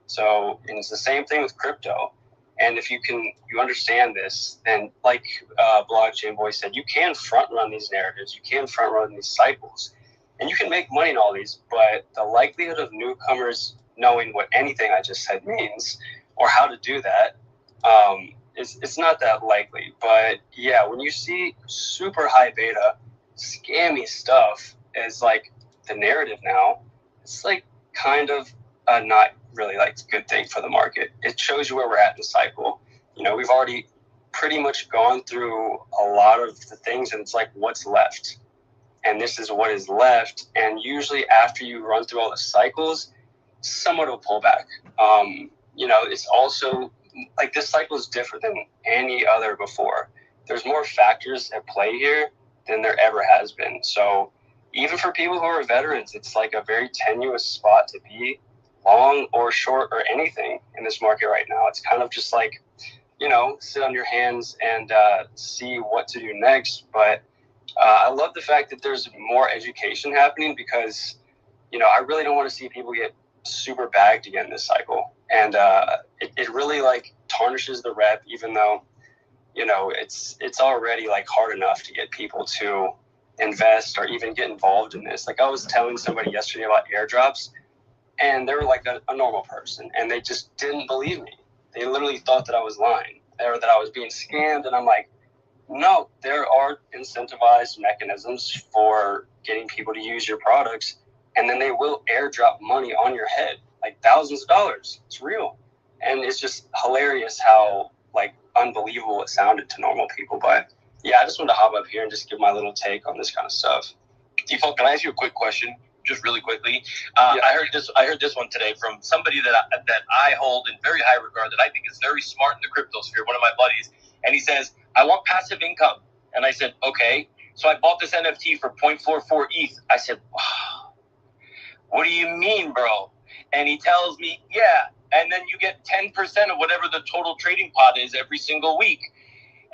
So and it's the same thing with crypto. And if you understand this, then Blockchain Boy said, you can front run these narratives. You can front run these cycles. And you can make money in all these. But the likelihood of newcomers knowing what anything I just said means or how to do that, it's not that likely. But yeah, when you see super high beta, scammy stuff as the narrative now, it's kind of not really a good thing for the market. It shows you where we're at in the cycle. We've already pretty much gone through a lot of the things, and it's what's left. And this is what is left. And usually after you run through all the cycles, somewhat of a pullback. it's also like this cycle is different than any other before. There's more factors at play here than there ever has been. So even for people who are veterans, it's like a very tenuous spot to be, long or short or anything in this market right now. It's kind of just like, sit on your hands and see what to do next. But I love the fact that there's more education happening because, I really don't want to see people get super bagged again this cycle. And it really like tarnishes the rep, even though, it's already like hard enough to get people to invest or even get involved in this. Like I was telling somebody yesterday about airdrops, and they were like a normal person, and they just didn't believe me. They literally thought that I was lying or that I was being scammed. And I'm like, no, there are incentivized mechanisms for getting people to use your products, and then they will airdrop money on your head, like thousands of dollars. It's real. And it's just hilarious how like unbelievable it sounded to normal people. But yeah, I just wanted to hop up here and just give my little take on this kind of stuff. Default, can I ask you a quick question? Just really quickly. I heard this one today from somebody that I hold in very high regard, that I think is very smart in the crypto sphere, one of my buddies. And he says, I want passive income. And I said, okay. So I bought this NFT for 0.44 ETH. I said, wow, what do you mean, bro? And he tells me, yeah. And then you get 10% of whatever the total trading pot is every single week.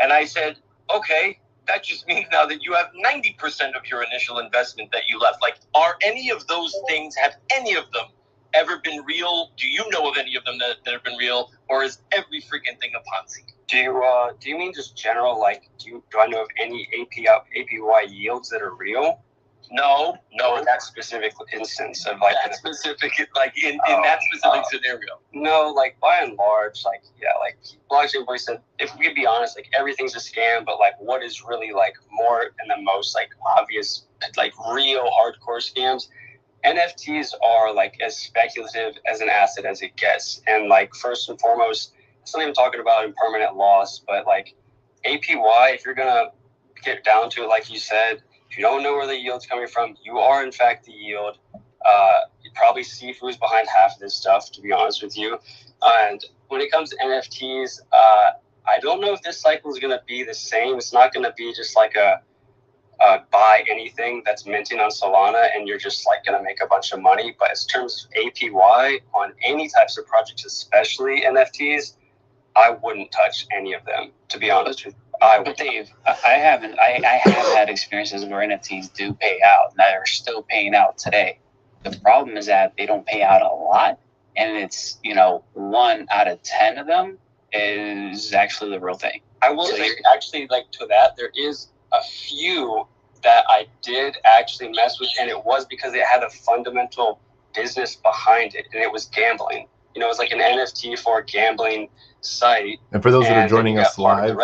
And I said, okay. That just means now that you have 90% of your initial investment that you left. Like, are any of those things, have any of them ever been real? Do you know of any of them that have been real? Or is every freaking thing a Ponzi? Do you mean just general, like, do I know of any APY yields that are real? No. Or that specific instance of like that specific, like in that specific scenario. No, like by and large, like like blockchain boy said, if we could be honest, like everything's a scam, but like what is really like more and the most like obvious, like real hardcore scams, NFTs are like as speculative as an asset as it gets. And like first and foremost, it's not even talking about impermanent loss, but like APY, if you're gonna get down to it, like you said, if you don't know where the yield's coming from, you are in fact the yield. You probably see who's behind half of this stuff, to be honest with you. And when it comes to NFTs, I don't know if this cycle is going to be the same. It's not going to be just like a buy anything that's minting on Solana and you're just like going to make a bunch of money. But in terms of APY on any types of projects, especially NFTs, I wouldn't touch any of them, to be honest with you. But Dave, I have had experiences where NFTs do pay out, and they're still paying out today. The problem is that they don't pay out a lot, and it's 1 out of 10 of them is actually the real thing. I will say, actually, like to that, there is a few that I did actually mess with, and it was because it had a fundamental business behind it, and it was gambling. It was like an NFT for a gambling site. And for those that are joining us live,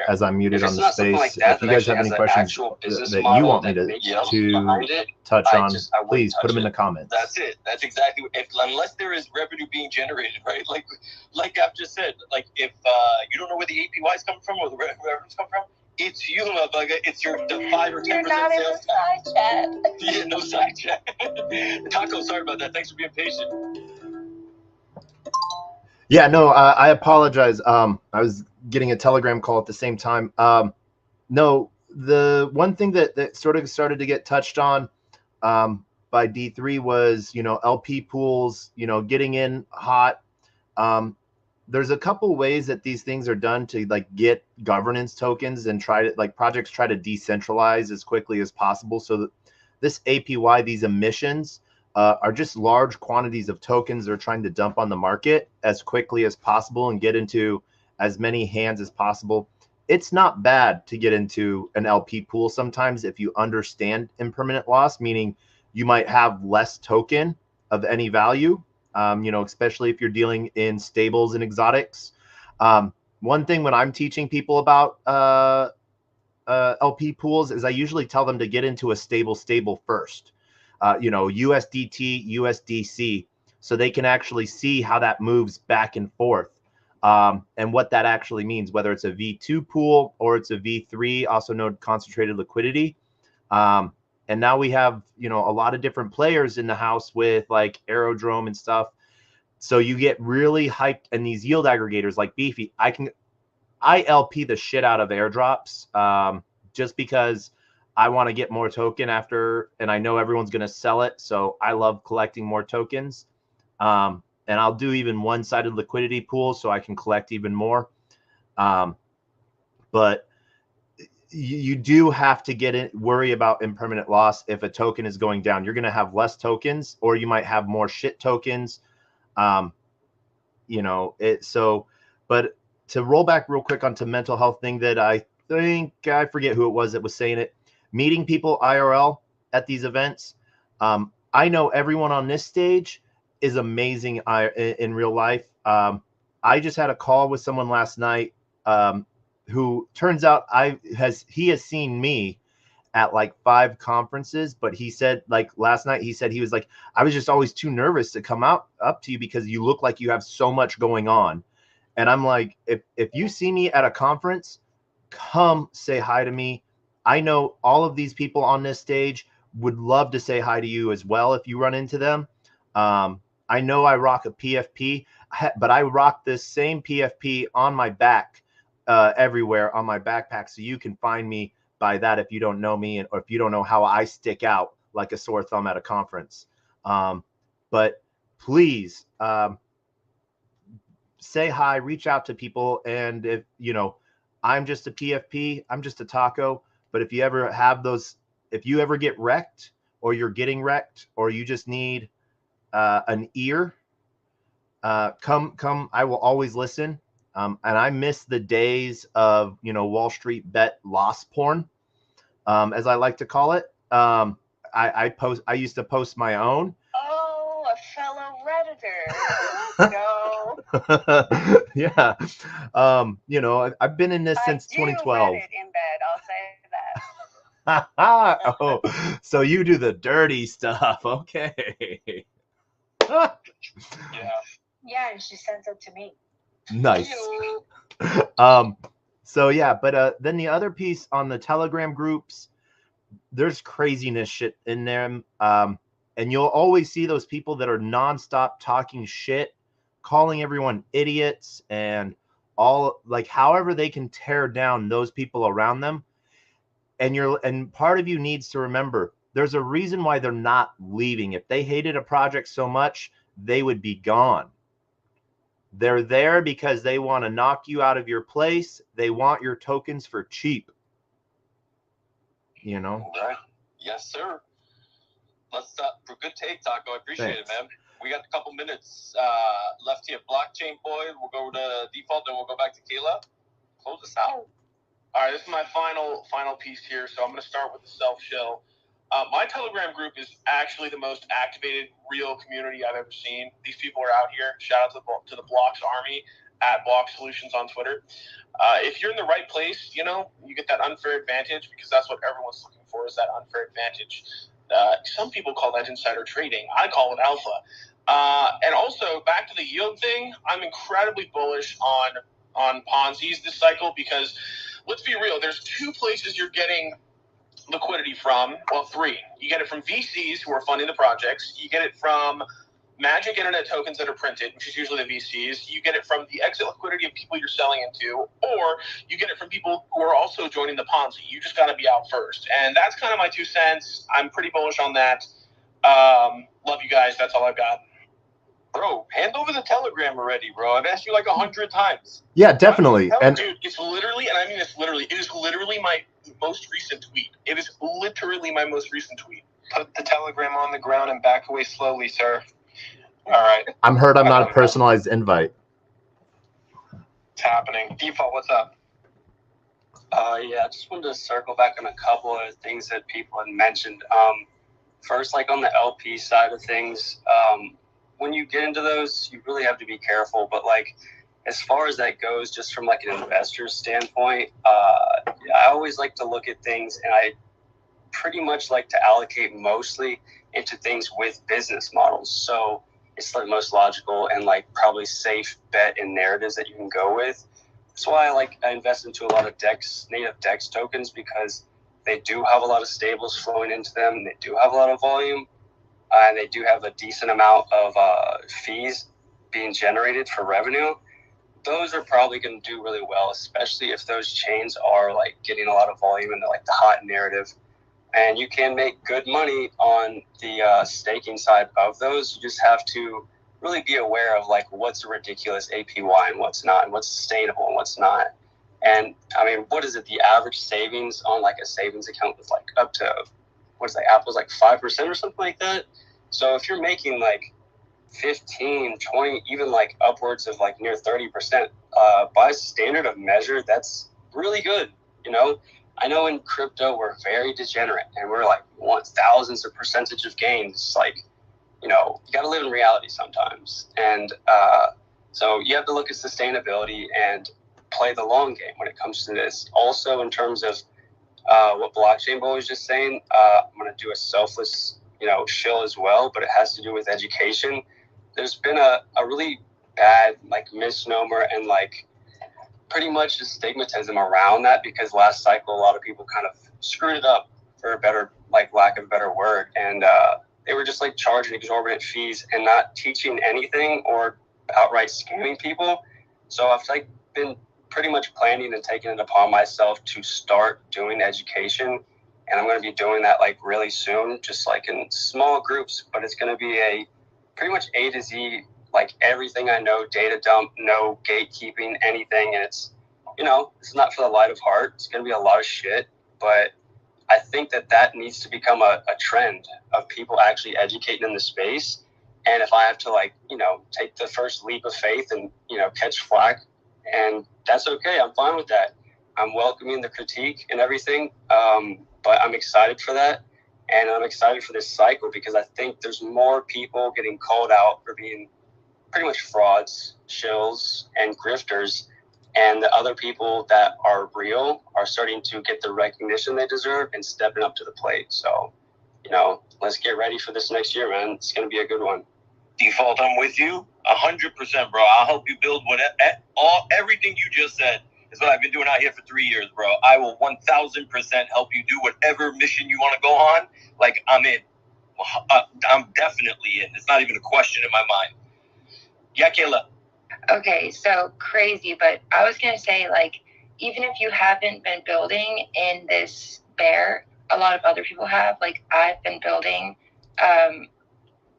as I'm muted on the space, like if you guys have any questions that you want me to touch on, please put them in the comments. That's it. That's exactly unless there is revenue being generated, right? Like I've just said, like if you don't know where the APYs come from or the revenues come from, it's you, motherfucker. It's your 5 or 10% You're not in the side chat. Yeah, no side chat. Taco, sorry about that. Thanks for being patient. Yeah, no, I apologize. I was getting a Telegram call at the same time. No, the one thing that sort of started to get touched on by D3 was, LP pools, getting in hot. There's a couple ways that these things are done to like get governance tokens and projects try to decentralize as quickly as possible. So that this APY, these emissions, are just large quantities of tokens they're trying to dump on the market as quickly as possible and get into as many hands as possible. It's not bad to get into an LP pool sometimes if you understand impermanent loss, meaning you might have less token of any value, especially if you're dealing in stables and exotics. One thing when I'm teaching people about LP pools is I usually tell them to get into a stable first. USDT, USDC, so they can actually see how that moves back and forth and what that actually means, whether it's a V2 pool or it's a V3, also known concentrated liquidity. And now we have, a lot of different players in the house with like Aerodrome and stuff. So you get really hyped, and these yield aggregators like Beefy, I LP the shit out of airdrops, just because I want to get more token after, and I know everyone's going to sell it. So I love collecting more tokens. And I'll do even one-sided liquidity pools so I can collect even more. But you do have to worry about impermanent loss. If a token is going down, you're going to have less tokens, or you might have more shit tokens. But to roll back real quick onto mental health thing that I forget who it was that was saying it, meeting people IRL at these events. I know everyone on this stage is amazing in real life. I just had a call with someone last night who turns out he has seen me at like 5 conferences, but he said, like last night, he said he was like, I was just always too nervous to come up to you because you look like you have so much going on. And I'm like, if you see me at a conference, come say hi to me. I know all of these people on this stage would love to say hi to you as well if you run into them. I know I rock a PFP, but I rock this same PFP on my back everywhere on my backpack, so you can find me by that if you don't know me, or if you don't know how I stick out like a sore thumb at a conference. But please say hi, reach out to people. And if, I'm just a PFP, I'm just a taco. But if you ever if you ever get wrecked, or you're getting wrecked, or you just need an ear, come, I will always listen. And I miss the days of, Wall Street bet loss porn, as I like to call it. I used to post my own. Oh, a fellow Redditor. Let's go. Yeah. I've been in this since 2012. Reddit in bed, I'll say that. Oh, so you do the dirty stuff. Okay. Yeah, and she sends it to me. Nice. So yeah, but then the other piece on the Telegram groups, there's craziness shit in them. And you'll always see those people that are nonstop talking shit, calling everyone idiots, and however they can tear down those people around them. And part of you needs to remember, there's a reason why they're not leaving. If they hated a project so much, they would be gone. They're there because they want to knock you out of your place. They want your tokens for cheap. Right. Yes, sir. Let's for good take, Taco. I appreciate it, man. We got a couple minutes left here. Blockchain boy, we'll go to default, then we'll go back to Kayla. Close us out. All right, this is my final piece here. So I'm going to start with the self shell. My Telegram group is actually the most activated real community I've ever seen. These people are out here. Shout out to the Blocks Army at Block Solutions on Twitter. If you're in the right place, you get that unfair advantage, because that's what everyone's looking for, is that unfair advantage. Some people call that insider trading. I call it alpha. And also, back to the yield thing, I'm incredibly bullish on Ponzi's this cycle, because let's be real, there's 2 places you're getting liquidity from. Well, 3. You get it from VCs who are funding the projects. You get it from Magic Internet tokens that are printed, which is usually the VCs. You get it from the exit liquidity of people you're selling into, or you get it from people who are also joining the Ponzi. You just got to be out first. And that's kind of my 2 cents. I'm pretty bullish on that. Love you guys. That's all I've got. Bro, hand over the Telegram already, bro. I've asked you like 100 times. Yeah, definitely. And dude, it's literally, and I mean this literally, it is literally my most recent tweet. It is literally my most recent tweet. Put the Telegram on the ground and back away slowly, sir. All right. I'm not a personalized invite. It's happening. Default, what's up? Yeah, I just wanted to circle back on a couple of things that people had mentioned. First, like on the LP side of things, when you get into those, you really have to be careful. But like, as far as that goes, just from like an investor's standpoint, I always like to look at things, and I pretty much like to allocate mostly into things with business models. So it's the most logical and like probably safe bet and narratives that you can go with. That's why I invest into a lot of native DEX tokens, because they do have a lot of stables flowing into them. They do have a lot of volume, and they do have a decent amount of fees. being generated for revenue, those are probably going to do really well, especially if those chains are like getting a lot of volume and like the hot narrative. And you can make good money on the staking side of those. You just have to really be aware of like what's a ridiculous APY and what's not, and what's sustainable and what's not. And I mean, what is it? The average savings on like a savings account was like up to, what's like Apple's like 5% or something like that. So if you're making like 15, 20, even like upwards of like near 30%, by standard of measure, that's really good. You know, I know in crypto we're very degenerate and we're like want thousands of percentage of gains. Like, you know, you got to live in reality sometimes. And so you have to look at sustainability and play the long game when it comes to this. Also, in terms of what Blockchain Boy was just saying, I'm going to do a selfless, you know, shill as well, but it has to do with education. There's been a really bad like misnomer and like pretty much just stigmatism around that, because last cycle a lot of people kind of screwed it up, for a better, like lack of a better word, and they were just like charging exorbitant fees and not teaching anything or outright scamming people. So I've like been pretty much planning and taking it upon myself to start doing education, and I'm going to be doing that like really soon, just like in small groups, but it's going to be a pretty much A to Z, like everything I know, data dump, no gatekeeping, anything. And it's, you know, it's not for the light of heart. It's going to be a lot of shit, but I think that needs to become a trend of people actually educating in the space. And if I have to like, you know, take the first leap of faith and, you know, catch flack, and that's okay. I'm fine with that. I'm welcoming the critique and everything. But I'm excited for that. And I'm excited for this cycle because I think there's more people getting called out for being pretty much frauds, shills, and grifters. And the other people that are real are starting to get the recognition they deserve and stepping up to the plate. So, you know, let's get ready for this next year, man. It's going to be a good one. Default, I'm with you 100%, bro. I'll help you build everything you just said is what I've been doing out here for 3 years, bro. I will 1000% help you do whatever mission you want to go on. Like, I'm in. I'm definitely in. It's not even a question in my mind. Yeah, Kayla. Okay, so crazy, but I was going to say, like, even if you haven't been building in this bear, a lot of other people have. Like, I've been building,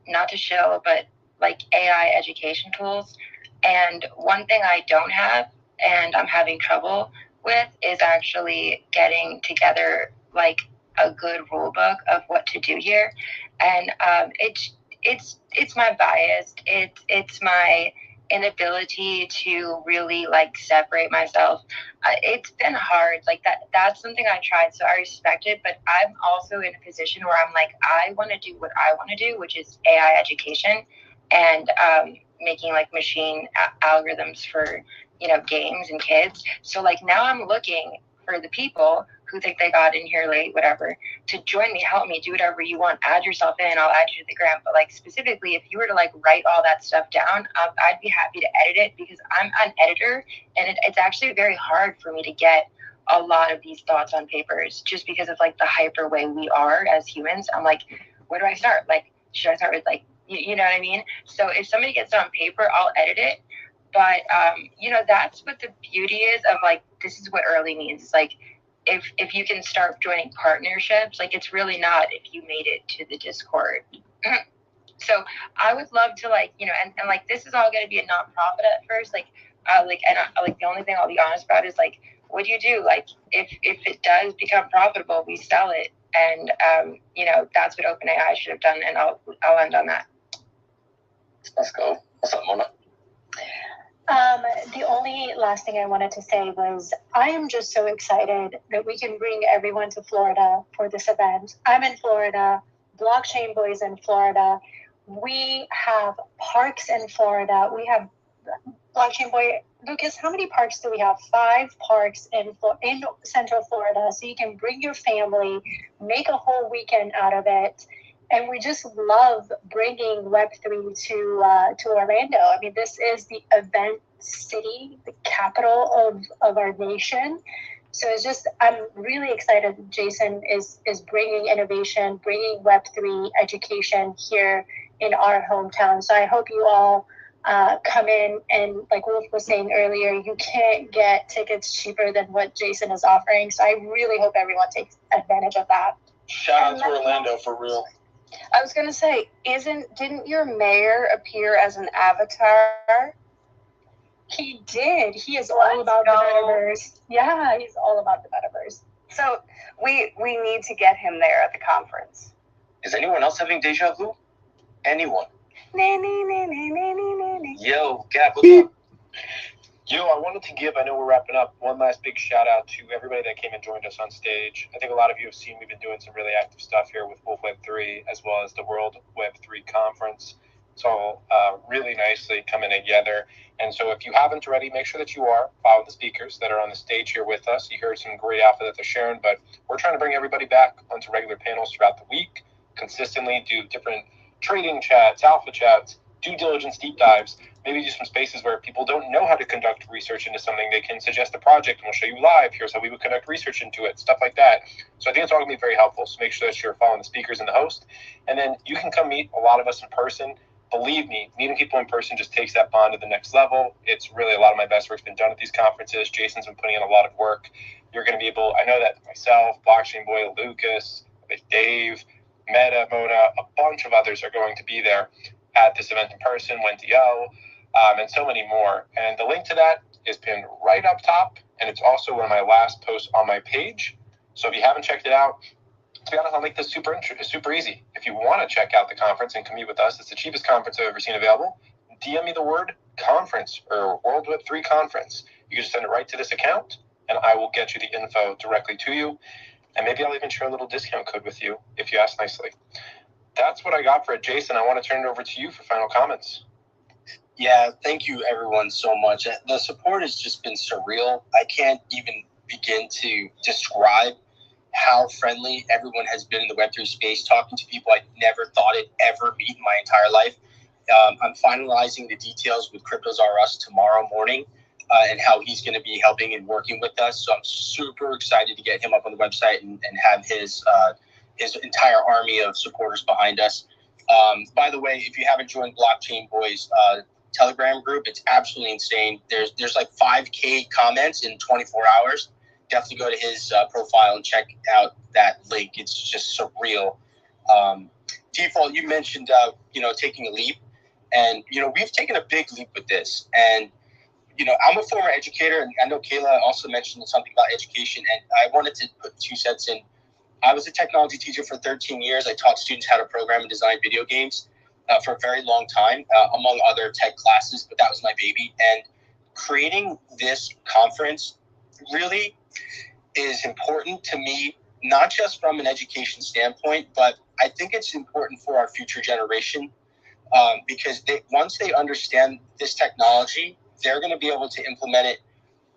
not to shill, but like AI education tools. And one thing I don't have, and I'm having trouble with, is actually getting together like a good rule book of what to do here. And it's my bias. It's my inability to really like separate myself. It's been hard. Like that's something I tried, so I respect it, but I'm also in a position where I'm like, I want to do what I want to do, which is AI education and making like machine algorithms for, you know, games and kids. So like now I'm looking for the people who think they got in here late, whatever, to join me, help me, do whatever you want, add yourself in, I'll add you to the gram. But like specifically, if you were to like write all that stuff down, I'd be happy to edit it, because I'm an editor, and it's actually very hard for me to get a lot of these thoughts on papers, just because of like the hyper way we are as humans. I'm like, where do I start? Like, should I start with like, you know what I mean? So if somebody gets it on paper, I'll edit it. But, you know, that's what the beauty is of like, this is what early means. It's like, if you can start joining partnerships, like it's really not if you made it to the Discord. So I would love to like, you know, and like, this is all going to be a nonprofit at first. Like the only thing I'll be honest about is like, what do you do? Like if it does become profitable, we sell it. And, you know, that's what OpenAI should have done. And I'll end on that. Let's go. What's up, Mona? The only last thing I wanted to say was I am just so excited that we can bring everyone to Florida for this event. I'm in Florida. Blockchain Boy's in Florida. We have parks in Florida. We have Blockchain Boy. Lucas, how many parks do we have? 5 parks in Central Florida. So you can bring your family, make a whole weekend out of it. And we just love bringing Web3 to Orlando. I mean, this is the event city, the capital of our nation. So it's just, I'm really excited Jason is bringing innovation, bringing Web3 education here in our hometown. So I hope you all come in, and like Wolf was saying earlier, you can't get tickets cheaper than what Jason is offering. So I really hope everyone takes advantage of that. Shout out to Orlando for real. I was gonna say, didn't your mayor appear as an avatar? He did. He is all about the metaverse. Yeah, he's all about the metaverse. So we need to get him there at the conference. Is anyone else having deja vu? Anyone? Yo, Gab, what's up? Yo, I wanted to give, I know we're wrapping up, one last big shout out to everybody that came and joined us on stage. I think a lot of you have seen we've been doing some really active stuff here with Wolf Web3 as well as the World Web3 Conference. It's all really nicely coming together. And so if you haven't already, make sure that you are. Follow the speakers that are on the stage here with us. You heard some great alpha that they're sharing, but we're trying to bring everybody back onto regular panels throughout the week, consistently do different trading chats, alpha chats, due diligence deep dives, maybe do some spaces where people don't know how to conduct research into something. They can suggest a project and we'll show you live. Here's how we would conduct research into it, stuff like that. So I think it's all going to be very helpful. So make sure that you're following the speakers and the host. And then you can come meet a lot of us in person. Believe me, meeting people in person just takes that bond to the next level. It's really a lot of my best work's been done at these conferences. Jason's been putting in a lot of work. You're going to be able, I know that myself, Blockchain Boy, Lucas, Dave, Meta, Mona, a bunch of others are going to be there at this event in person, Wendy O, and so many more. And the link to that is pinned right up top, and it's also one of my last posts on my page. So if you haven't checked it out, to be honest, I'll make this super easy. If you want to check out the conference and come meet with us, it's the cheapest conference I've ever seen available. DM me the word conference or World Web3 Conference. You can just send it right to this account, and I will get you the info directly to you. And maybe I'll even share a little discount code with you if you ask nicely. That's what I got for it. Jason, I want to turn it over to you for final comments. Yeah, thank you everyone so much. The support has just been surreal. I can't even begin to describe how friendly everyone has been in the Web3 space, talking to people I never thought I'd ever meet in my entire life. I'm finalizing the details with Cryptos R Us tomorrow morning and how he's going to be helping and working with us. So I'm super excited to get him up on the website and have his entire army of supporters behind us. By the way, if you haven't joined Blockchain Boy's Telegram group, it's absolutely insane. There's like 5K comments in 24 hours. Definitely go to his profile and check out that link. It's just surreal. Default, you mentioned taking a leap, and we've taken a big leap with this. And I'm a former educator, and I know Kayla also mentioned something about education, and I wanted to put 2 cents in. I was a technology teacher for 13 years. I taught students how to program and design video games for a very long time, among other tech classes, but that was my baby. And creating this conference really is important to me, not just from an education standpoint, but I think it's important for our future generation because once they understand this technology, they're going to be able to implement it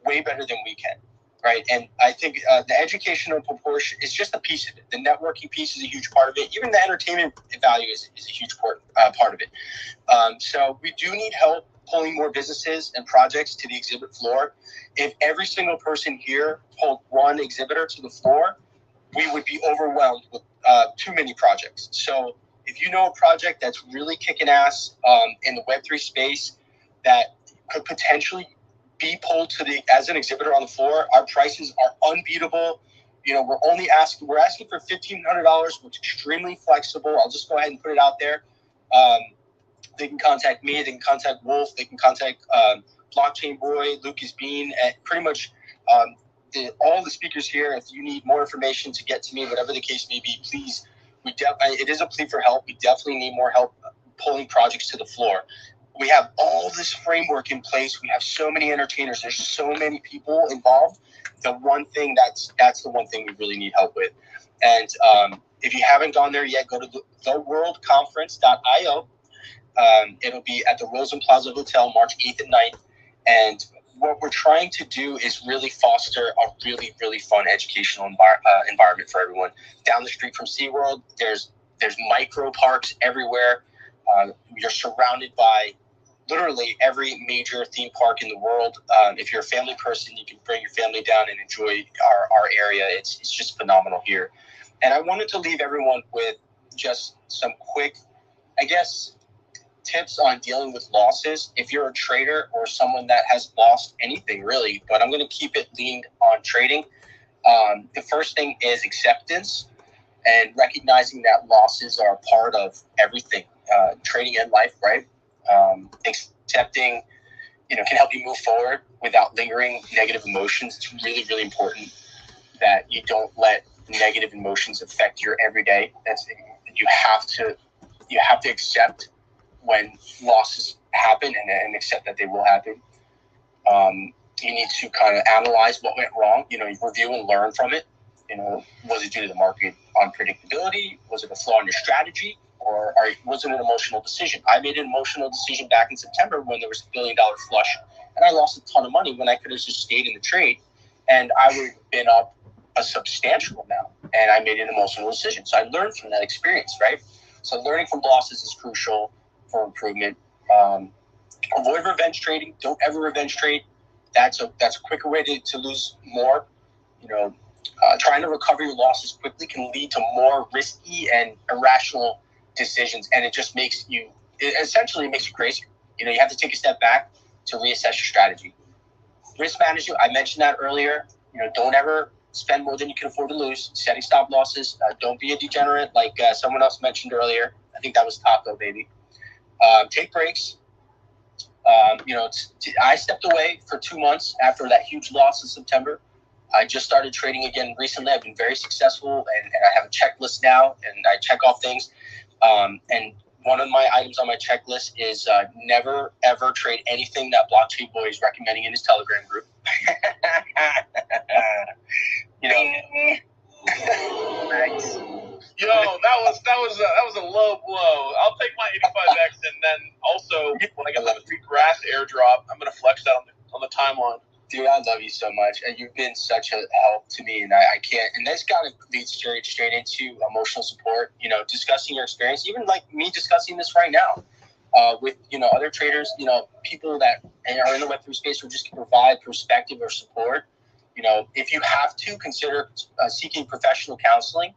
way better than we can. Right. And I think the educational proportion is just a piece of it. The networking piece is a huge part of it. Even the entertainment value is a huge part of it. So we do need help pulling more businesses and projects to the exhibit floor. If every single person here pulled one exhibitor to the floor, we would be overwhelmed with too many projects. So if you know a project that's really kicking ass in the Web3 space that could potentially be pulled as an exhibitor on the floor, our prices are unbeatable. We're asking for $1,500, which is extremely flexible. I'll just go ahead and put it out there. They can contact me. They can contact Wolf. They can contact Blockchain Boy, Lucas Bean, and pretty much all the speakers here. If you need more information to get to me, whatever the case may be, please. It is a plea for help. We definitely need more help pulling projects to the floor. We have all this framework in place. We have so many entertainers. There's so many people involved. The one thing that's the one thing we really need help with. And if you haven't gone there yet, go to theworldconference.io. It'll be at the Rosen Plaza Hotel, March 8th and 9th. And what we're trying to do is really foster a really, really fun educational environment for everyone. Down the street from SeaWorld, there's micro parks everywhere. You're surrounded by literally every major theme park in the world. If you're a family person, you can bring your family down and enjoy our area. It's just phenomenal here. And I wanted to leave everyone with just some quick, I guess, tips on dealing with losses if you're a trader or someone that has lost anything really, but I'm going to keep it leaned on trading. The first thing is acceptance and recognizing that losses are a part of everything, trading and life, right? Accepting, can help you move forward without lingering negative emotions. It's really, really important that you don't let negative emotions affect your everyday. You have to accept when losses happen and accept that they will happen. You need to kind of analyze what went wrong, review and learn from it. Was it due to the market unpredictability? Was it a flaw in your strategy? Or was it an emotional decision? I made an emotional decision back in September when there was $1 billion flush, and I lost a ton of money when I could have just stayed in the trade, and I would have been up a substantial amount, and I made an emotional decision. So I learned from that experience, right? So learning from losses is crucial for improvement. Avoid revenge trading. Don't ever revenge trade. That's a quicker way to lose more. Trying to recover your losses quickly can lead to more risky and irrational decisions, and it essentially makes you crazy. You have to take a step back to reassess your strategy. Risk management, I mentioned that earlier. Don't ever spend more than you can afford to lose. Setting stop losses. Don't be a degenerate like someone else mentioned earlier. I think that was Taco, baby. Take breaks. I stepped away for 2 months after that huge loss in September. I just started trading again recently. I've been very successful, and I have a checklist now, and I check off things. And one of my items on my checklist is never, ever trade anything that Blockchain Boy is recommending in his Telegram group. Nice. Yo, that was a low blow. I'll take my 85X, and then also when I get the free grass airdrop, I'm gonna flex that on the timeline. Dude, I love you so much, and you've been such a help to me, and I can't. And that's got to lead straight into emotional support. Discussing your experience, even like me discussing this right now with other traders, people that are in the Web3 space who just can provide perspective or support. If you have to, consider seeking professional counseling.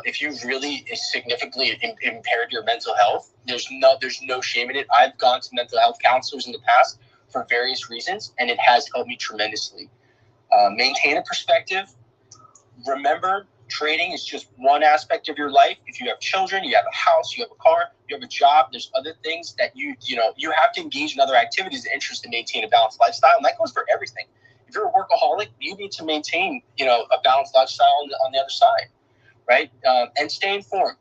If you really significantly impaired your mental health, there's no shame in it. I've gone to mental health counselors in the past for various reasons, and it has helped me tremendously. Maintain a perspective. Remember, trading is just one aspect of your life. If you have children, you have a house, you have a car, you have a job, there's other things that you have to engage in other activities and interests to maintain a balanced lifestyle, and that goes for everything. If you're a workaholic, you need to maintain, a balanced lifestyle on the other side, right? And stay informed.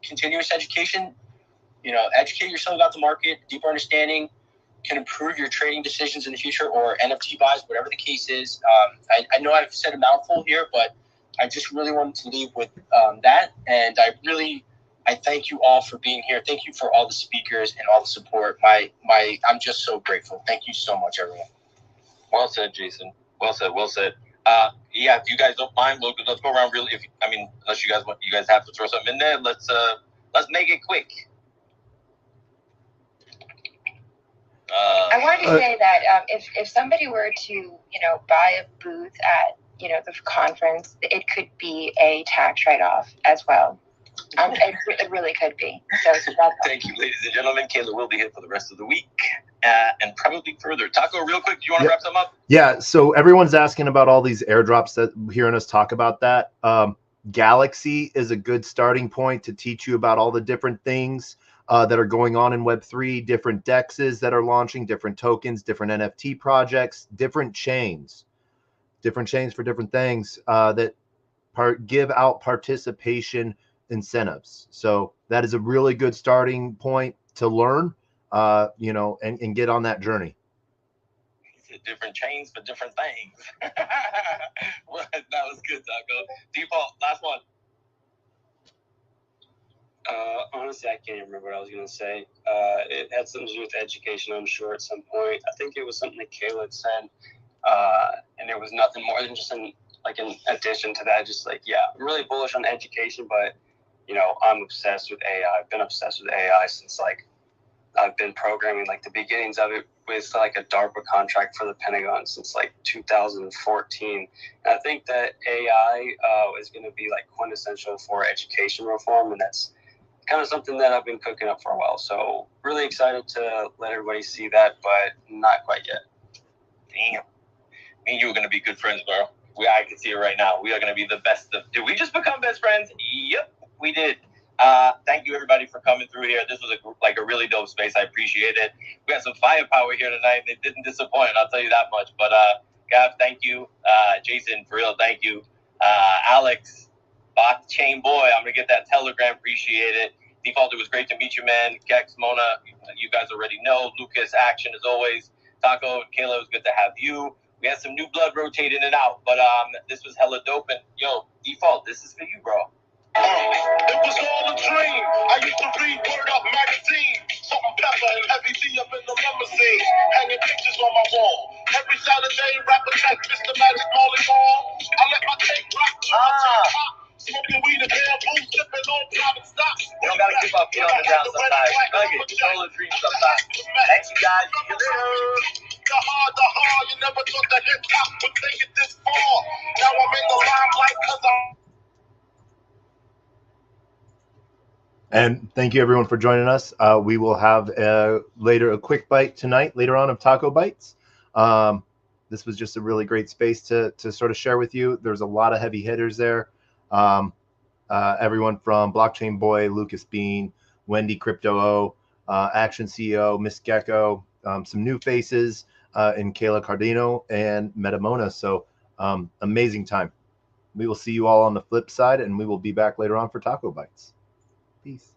Continuous education, educate yourself about the market. Deeper understanding can improve your trading decisions in the future, or NFT buys, whatever the case is. I know I've said a mouthful here, but I just really wanted to leave with that. And I thank you all for being here. Thank you for all the speakers and all the support. I'm just so grateful. Thank you so much, everyone. Well said, Jason. Well said. Well said. If you guys don't mind, let's go around really. Unless you guys have to throw something in there, let's make it quick. I wanted to say that if somebody were to, buy a booth at, the conference, it could be a tax write-off as well. It really could be. So thank you, ladies and gentlemen. Kayla will be here for the rest of the week and probably further. Taco, real quick, do you want to wrap something up? Yeah, so everyone's asking about all these airdrops, that hearing us talk about that. Galaxy is a good starting point to teach you about all the different things that are going on in Web3, different DEXs that are launching, different tokens, different NFT projects, different chains for different things that give out participation incentives. So that is a really good starting point to learn, and get on that journey. Different chains for different things. Well, that was good, Taco. Default, last one. Honestly, I can't remember what I was going to say. It had something to do with education, I'm sure, at some point. I think it was something that Kayla had said, and it was nothing more than just in addition to that, just I'm really bullish on education, but, I'm obsessed with AI. I've been obsessed with AI since, I've been programming, the beginnings of it with, a DARPA contract for the Pentagon since, 2014. And I think that AI is going to be, quintessential for education reform, and that's kind of something that I've been cooking up for a while. So really excited to let everybody see that, but not quite yet. Damn. Me and you are going to be good friends, bro. I can see it right now. We are going to be the best of. Did we just become best friends? Yep, we did. Thank you, everybody, for coming through here. This was a really dope space. I appreciate it. We had some firepower here tonight. It didn't disappoint, I'll tell you that much. But Gav, thank you. Jason, for real, thank you. Alex, Blockchain Boy, I'm going to get that telegram. Appreciate it. Default, it was great to meet you, man. Gex, Mona, you guys already know. Lucas, Action, as always. Taco, Kayla, it was good to have you. We had some new blood rotate in and out, but this was hella dope. And yo, Default, this is for you, bro. It was all a dream. I used to read Word Up magazine. Salt and pepper and heavy tea up in the limousine. Hanging pictures on my wall. Every Saturday, rapper check Mr. Magic Molly Mall. I let my tape rock to my top. Smoking weed and bamboo, sipping on private stocks. You don't gotta keep up, get on the down sometimes. Nugget, it's all a dream sometimes. Thanks, you guys. See you later. The hard, you never thought that hip hop would take it this far. Now I'm in the limelight because I'm. And thank you everyone for joining us. We will have later a quick bite tonight, later on, of Taco Bites. This was just a really great space to sort of share with you. There's a lot of heavy hitters there. Everyone from Blockchain Boy, Lucas Bean, Wendy Crypto O, Action CEO, Miss Gecko, some new faces in Kayla Cardino and Metamona. So amazing time. We will see you all on the flip side, and we will be back later on for Taco Bites. Peace.